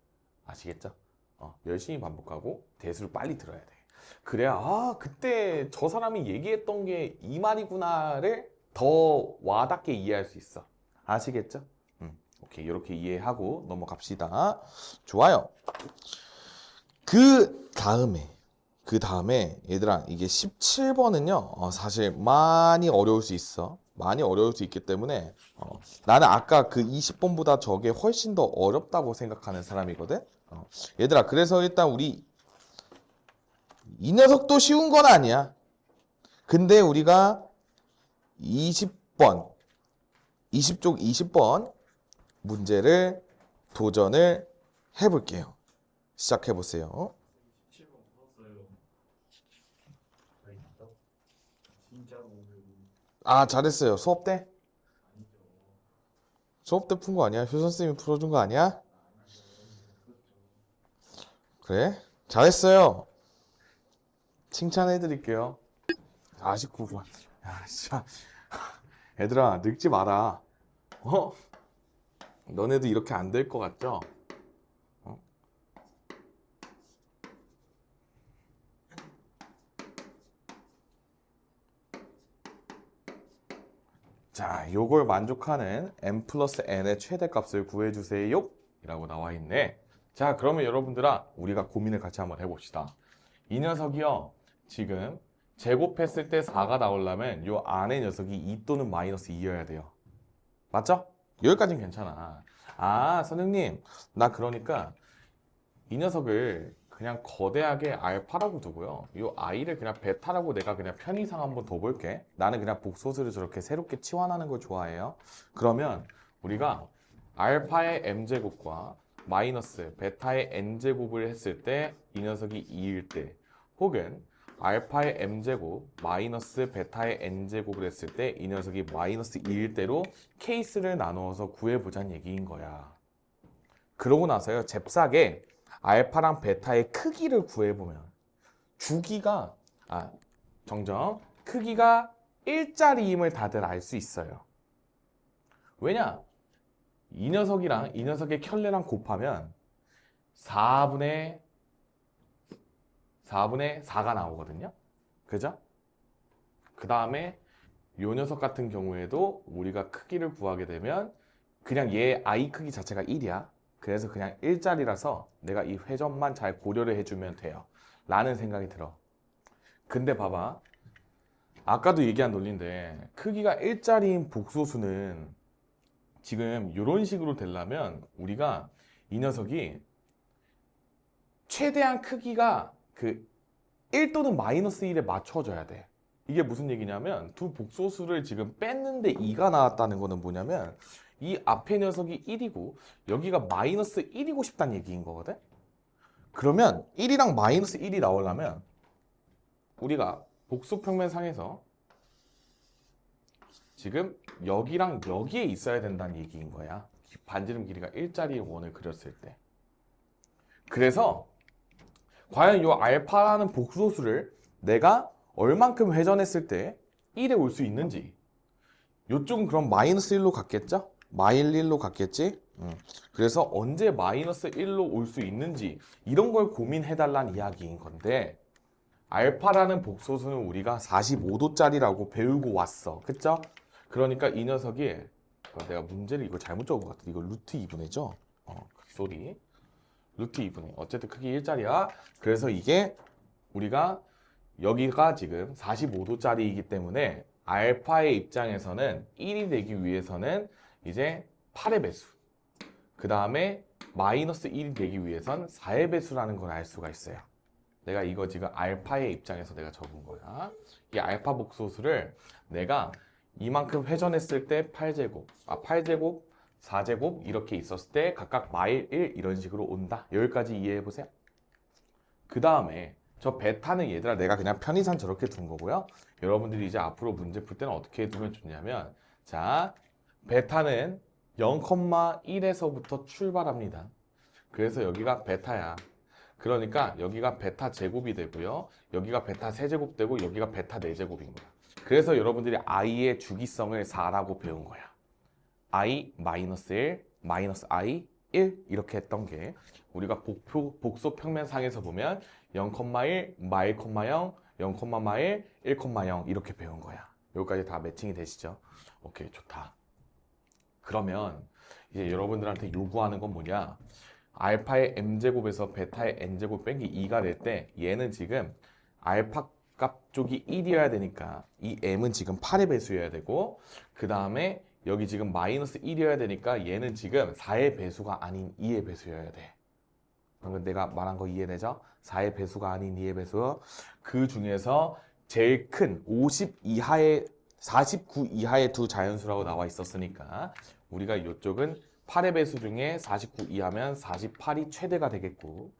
아시겠죠? 열심히 반복하고 대수를 빨리 들어야 돼. 그래야 그때 저 사람이 얘기했던 게 이 말이구나를 더 와닿게 이해할 수 있어. 아시겠죠? 오케이, 이렇게 이해하고 넘어갑시다. 좋아요. 그 다음에 얘들아, 이게 17번은요 사실 많이 어려울 수 있어. 많이 어려울 수 있기 때문에 나는 아까 그 20번보다 저게 훨씬 더 어렵다고 생각하는 사람이거든. 얘들아, 그래서 일단 우리 이 녀석도 쉬운 건 아니야. 근데 우리가 20쪽 20번 문제를 도전을 해볼게요. 시작해보세요. 17번 풀었어요. 진짜로 오늘 잘했어요. 수업 때? 아니죠. 수업 때 푼 거 아니야? 효선 쌤이 풀어준 거 아니야? 그래? 잘했어요. 칭찬해드릴게요. 49번. 야, 진짜. 얘들아, 늙지 마라. 너네도 이렇게 안 될 것 같죠? 자, 요걸 만족하는 m 플러스 n의 최대값을 구해주세요 이라고 나와 있네. 자, 그러면 여러분들아, 우리가 고민을 같이 한번 해봅시다. 이 녀석이요, 지금 제곱했을 때 4가 나오려면 요 안의 녀석이 2 또는 마이너스 2여야 돼요. 맞죠? 여기까지는 괜찮아. 선생님, 나 그러니까 이 녀석을 그냥 거대하게 알파라고 두고요, 요 i를 그냥 베타라고 내가 그냥 편의상 한번 더 볼게. 나는 그냥 복소수를 저렇게 새롭게 치환하는 걸 좋아해요. 그러면 우리가 알파의 m제곱과 마이너스 베타의 n제곱을 했을 때 이 녀석이 2일 때, 혹은 알파의 m제곱 마이너스 베타의 n제곱을 했을 때 이 녀석이 마이너스 2일 때로 케이스를 나누어서 구해보자는 얘기인 거야. 그러고 나서요, 잽싸게 알파랑 베타의 크기를 구해보면 주기가 정정 크기가 일자리임을 다들 알 수 있어요. 왜냐? 이 녀석이랑 이 녀석의 켤레랑 곱하면 4분의 4가 나오거든요. 그죠? 그 다음에 요 녀석 같은 경우에도 우리가 크기를 구하게 되면 그냥 얘 i 크기 자체가 1이야. 그래서 그냥 1짜리라서 내가 이 회전만 잘 고려를 해주면 돼요. 라는 생각이 들어. 근데 봐봐. 아까도 얘기한 논리인데 크기가 1짜리인 복소수는 지금 이런 식으로 되려면 우리가 이 녀석이 최대한 크기가 그 1 또는 마이너스 1에 맞춰져야 돼. 이게 무슨 얘기냐면 두 복소수를 지금 뺐는데 2가 나왔다는 거는 뭐냐면 이 앞에 녀석이 1이고 여기가 마이너스 1이고 싶다는 얘기인 거거든. 그러면 1이랑 마이너스 1이 나오려면 우리가 복소평면상에서 지금 여기랑 여기에 있어야 된다는 얘기인 거야. 반지름 길이가 1짜리의 원을 그렸을 때. 그래서 과연 이 알파라는 복소수를 내가 얼만큼 회전했을 때 1에 올 수 있는지. 이쪽은 그럼 마이너스 1로 갔겠죠? 마일 1로 갔겠지? 그래서 언제 마이너스 1로 올 수 있는지 이런 걸 고민해달라는 이야기인 건데 알파라는 복소수는 우리가 45도짜리라고 배우고 왔어. 그쵸? 그러니까 이 녀석이 내가 문제를 이거 잘못 적은 것 같아. 이거 루트 2분의죠? 쏘리. 루트 2분의. 어쨌든 크기 1짜리야. 그래서 이게 우리가 여기가 지금 45도짜리이기 때문에 알파의 입장에서는 1이 되기 위해서는 이제 8의 배수. 그 다음에 마이너스 1이 되기 위해선 4의 배수라는 걸 알 수가 있어요. 내가 이거 지금 알파의 입장에서 내가 적은 거야. 이 알파 복소수를 내가 이만큼 회전했을 때 8제곱, 8제곱, 4제곱 이렇게 있었을 때 각각 마일 1 이런 식으로 온다. 여기까지 이해해 보세요. 그 다음에 저 베타는 얘들아 내가 그냥 편의상 저렇게 둔 거고요. 여러분들이 이제 앞으로 문제 풀 때는 어떻게 두면 좋냐면 자, 베타는 0,1에서부터 출발합니다. 그래서 여기가 베타야. 그러니까 여기가 베타 제곱이 되고요. 여기가 베타 세제곱 되고 여기가 베타 네제곱인 거야. 그래서 여러분들이 i의 주기성을 4라고 배운 거야. i 마이너스 1, 마이너스 i 1 이렇게 했던 게 우리가 복소 평면상에서 보면 0,1, 마일, 0, 0, 마일, 1,0 이렇게 배운 거야. 여기까지 다 매칭이 되시죠? 오케이, 좋다. 그러면 이제 여러분들한테 요구하는 건 뭐냐? 알파의 m제곱에서 베타의 n제곱 뺀기 2가 될 때 얘는 지금 알파 값 쪽이 1이어야 되니까 이 m은 지금 8의 배수여야 되고 그 다음에 여기 지금 마이너스 1이어야 되니까 얘는 지금 4의 배수가 아닌 2의 배수여야 돼. 방금 내가 말한 거 이해되죠? 4의 배수가 아닌 2의 배수. 그 중에서 제일 큰 50 이하의 49 이하의 두 자연수라고 나와 있었으니까 우리가 이쪽은 8의 배수 중에 49 이하면 48이 최대가 되겠고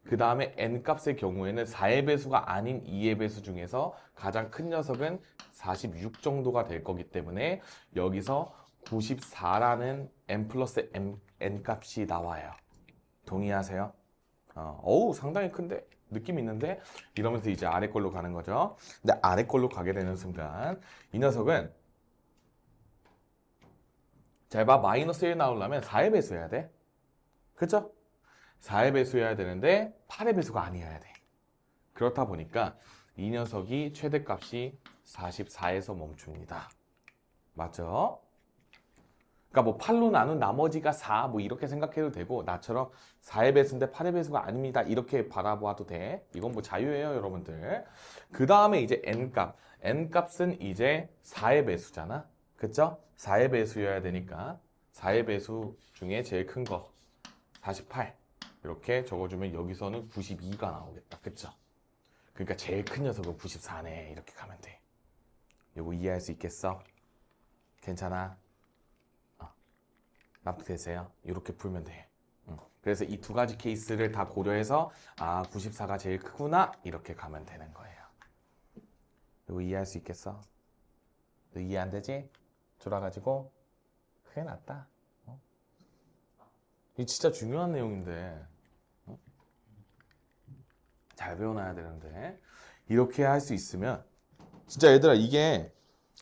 그 다음에 n값의 경우에는 4의 배수가 아닌 2의 배수 중에서 가장 큰 녀석은 46 정도가 될 거기 때문에 여기서 94라는 n 플러스 n값이 나와요. 동의하세요? 어우 상당히 큰데? 느낌 있는데? 이러면서 이제 아래 걸로 가는 거죠. 근데 아래 걸로 가게 되는 순간 이 녀석은 잘 봐. 마이너스 1 나오려면 4의 배수여야 돼. 그쵸? 4의 배수여야 되는데 8의 배수가 아니어야 돼. 그렇다 보니까 이 녀석이 최대값이 44에서 멈춥니다. 맞죠? 그러니까 뭐 8로 나눈 나머지가 4 뭐 이렇게 생각해도 되고 나처럼 4의 배수인데 8의 배수가 아닙니다. 이렇게 바라봐도 돼. 이건 뭐 자유예요, 여러분들. 그 다음에 이제 n값. n값은 이제 4의 배수잖아. 그쵸? 4의 배수여야 되니까 4의 배수 중에 제일 큰 거 48 이렇게 적어주면 여기서는 92가 나오겠다. 그쵸? 그러니까 제일 큰 녀석은 94네. 이렇게 가면 돼. 요거 이해할 수 있겠어? 괜찮아? 납득되세요? 이렇게 풀면 돼. 그래서 이 두 가지 케이스를 다 고려해서 94가 제일 크구나 이렇게 가면 되는 거예요. 이거 이해할 수 있겠어? 너 이해 안 되지? 졸아가지고 그게 낫다. 이게 진짜 중요한 내용인데 잘 배워놔야 되는데 이렇게 할 수 있으면 진짜 얘들아 이게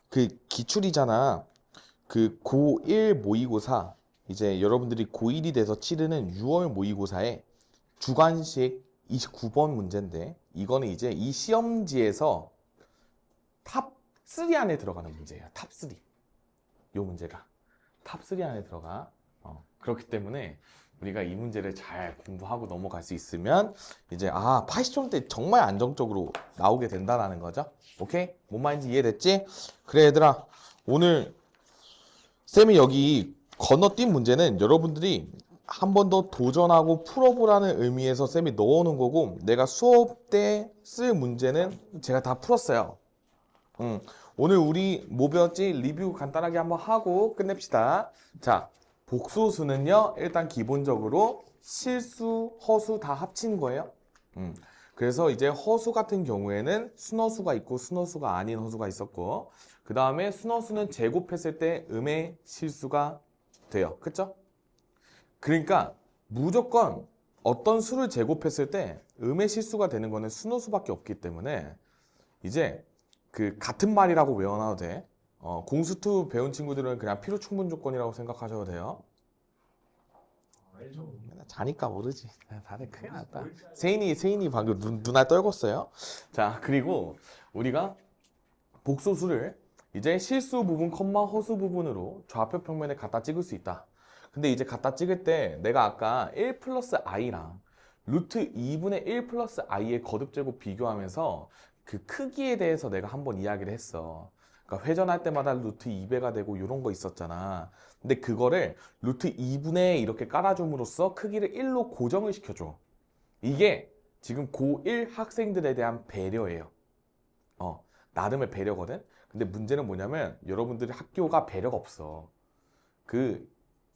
그 기출이잖아. 그 고1 모의고사 이제 여러분들이 고1이 돼서 치르는 6월 모의고사에 주관식 29번 문제인데 이거는 이제 이 시험지에서 탑 3 안에 들어가는 문제예요. 탑 3. 요 문제가 탑 3 안에 들어가. 그렇기 때문에 우리가 이 문제를 잘 공부하고 넘어갈 수 있으면 이제 80점대 정말 안정적으로 나오게 된다는 거죠. 오케이? 뭔 말인지 이해됐지? 그래 얘들아, 오늘 쌤이 여기 건너뛴 문제는 여러분들이 한 번 더 도전하고 풀어보라는 의미에서 쌤이 넣어놓은 거고, 내가 수업 때 쓸 문제는 제가 다 풀었어요. 오늘 우리 뭐 배웠지? 리뷰 간단하게 한번 하고 끝냅시다. 자, 복소수는요, 일단 기본적으로 실수, 허수 다 합친 거예요. 그래서 이제 허수 같은 경우에는 순허수가 있고 순허수가 아닌 허수가 있었고, 그 다음에 순허수는 제곱했을 때 음의 실수가 돼요. 그쵸? 그러니까 무조건 어떤 수를 제곱했을 때 음의 실수가 되는 거는 순허수밖에 없기 때문에 이제 그 같은 말이라고 외워놔도 돼. 공수2 배운 친구들은 그냥 필요 충분 조건이라고 생각하셔도 돼요. 알죠. 자니까 모르지. 다들 큰일 났다. 세인이 방금 눈알 떨궜어요. 자, 그리고 우리가 복소수를 이제 실수 부분, 컴마 허수 부분으로 좌표 평면에 갖다 찍을 수 있다. 근데 이제 갖다 찍을 때 내가 아까 1 플러스 i랑 루트 2분의 1 플러스 i의 거듭제곱 비교하면서 그 크기에 대해서 내가 한번 이야기를 했어. 그러니까 회전할 때마다 루트 2배가 되고 이런 거 있었잖아. 근데 그거를 루트 2분의 이렇게 깔아줌으로써 크기를 1로 고정을 시켜줘. 이게 지금 고1 학생들에 대한 배려예요. 나름의 배려거든. 근데 문제는 뭐냐면 여러분들이 학교가 배려가 없어.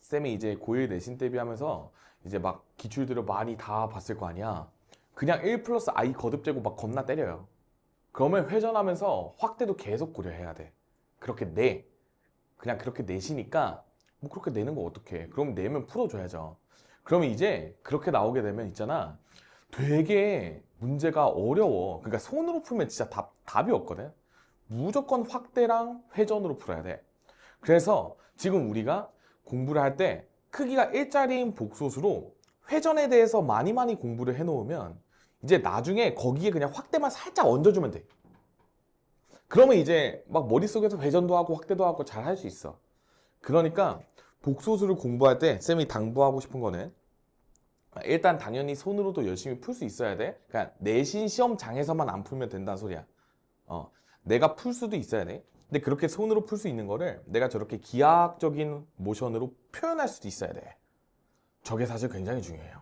쌤이 이제 고1 내신 대비하면서 이제 막 기출들을 많이 다 봤을 거 아니야. 그냥 1 플러스 i 거듭제곱 막 겁나 때려요. 그러면 회전하면서 확대도 계속 고려해야 돼. 그렇게 그냥 그렇게 내시니까 뭐 그렇게 내는 거 어떡해. 그럼 내면 풀어줘야죠. 그러면 이제 그렇게 나오게 되면 있잖아, 되게 문제가 어려워. 그러니까 손으로 풀면 진짜 답이 없거든. 무조건 확대랑 회전으로 풀어야 돼. 그래서 지금 우리가 공부를 할 때 크기가 1짜리인 복소수로 회전에 대해서 많이 공부를 해놓으면 이제 나중에 거기에 그냥 확대만 살짝 얹어주면 돼. 그러면 이제 막 머릿속에서 회전도 하고 확대도 하고 잘 할 수 있어. 그러니까 복소수를 공부할 때 쌤이 당부하고 싶은 거는 일단 당연히 손으로도 열심히 풀 수 있어야 돼. 그러니까 내신 시험장에서만 안 풀면 된다는 소리야. 내가 풀 수도 있어야 돼. 근데 그렇게 손으로 풀 수 있는 거를 내가 저렇게 기하학적인 모션으로 표현할 수도 있어야 돼. 저게 사실 굉장히 중요해요.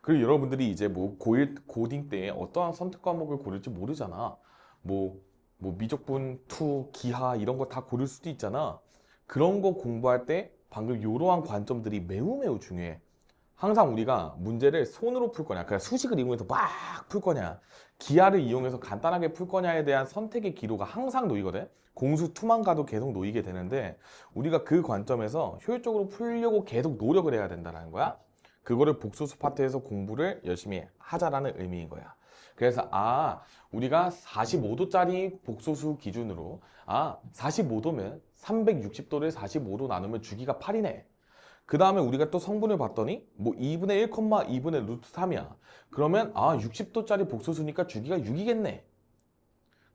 그리고 여러분들이 이제 뭐 고1 고딩 때 어떠한 선택 과목을 고를지 모르잖아. 뭐 미적분, 투, 기하 이런 거 다 고를 수도 있잖아. 그런 거 공부할 때 방금 이러한 관점들이 매우 중요해. 항상 우리가 문제를 손으로 풀 거냐, 그냥 수식을 이용해서 막 풀 거냐, 기하를 이용해서 간단하게 풀 거냐에 대한 선택의 기로가 항상 놓이거든. 공수2만 가도 계속 놓이게 되는데 우리가 그 관점에서 효율적으로 풀려고 계속 노력을 해야 된다는 거야. 그거를 복소수 파트에서 공부를 열심히 하자라는 의미인 거야. 그래서 우리가 45도짜리 복소수 기준으로 45도면 360도를 45로 나누면 주기가 8이네. 그 다음에 우리가 또 성분을 봤더니 뭐 2분의 1, 2분의 루트 3이야. 그러면 60도짜리 복소수니까 주기가 6이겠네.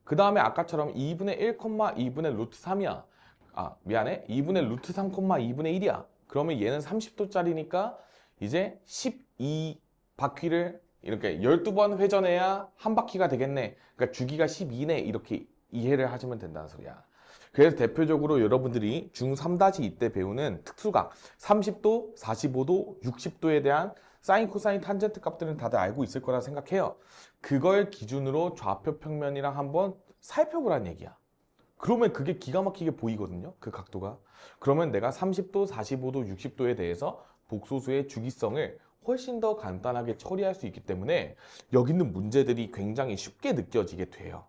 그 다음에 아까처럼 2분의 1, 2분의 루트 3이야. 미안해. 2분의 루트 3, 2분의 1이야. 그러면 얘는 30도짜리니까 이제 12바퀴를 이렇게 12번 회전해야 한 바퀴가 되겠네. 그러니까 주기가 12네. 이렇게 이해를 하시면 된다는 소리야. 그래서 대표적으로 여러분들이 중3-2 때 배우는 특수각 30도, 45도, 60도에 대한 사인, 코사인, 탄젠트 값들은 다들 알고 있을 거라 생각해요. 그걸 기준으로 좌표 평면이랑 한번 살펴보란 얘기야. 그러면 그게 기가 막히게 보이거든요. 그 각도가. 그러면 내가 30도, 45도, 60도에 대해서 복소수의 주기성을 훨씬 더 간단하게 처리할 수 있기 때문에 여기 있는 문제들이 굉장히 쉽게 느껴지게 돼요.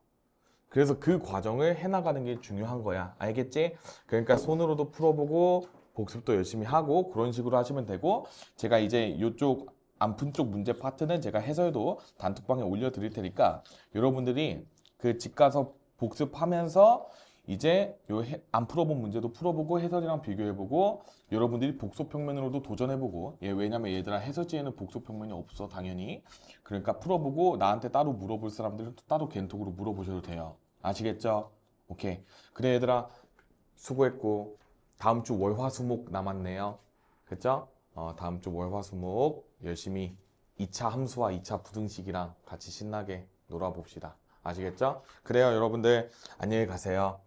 그래서 그 과정을 해나가는 게 중요한 거야. 알겠지? 그러니까 손으로도 풀어보고 복습도 열심히 하고 그런 식으로 하시면 되고, 제가 이제 이쪽 안푼 쪽 문제 파트는 제가 해설도 단톡방에 올려드릴 테니까 여러분들이 그 집 가서 복습하면서 이제 안 풀어본 문제도 풀어보고 해설이랑 비교해보고 여러분들이 복소평면으로도 도전해보고, 왜냐면 얘들아 해설지에는 복소평면이 없어 당연히. 그러니까 풀어보고 나한테 따로 물어볼 사람들은 또 따로 겐톡으로 물어보셔도 돼요. 아시겠죠? 오케이. 그래 얘들아 수고했고 다음 주 월화수목 남았네요. 그죠? 다음 주 월화수목 열심히 2차 함수와 2차 부등식이랑 같이 신나게 놀아봅시다. 아시겠죠? 그래요 여러분들 안녕히 가세요.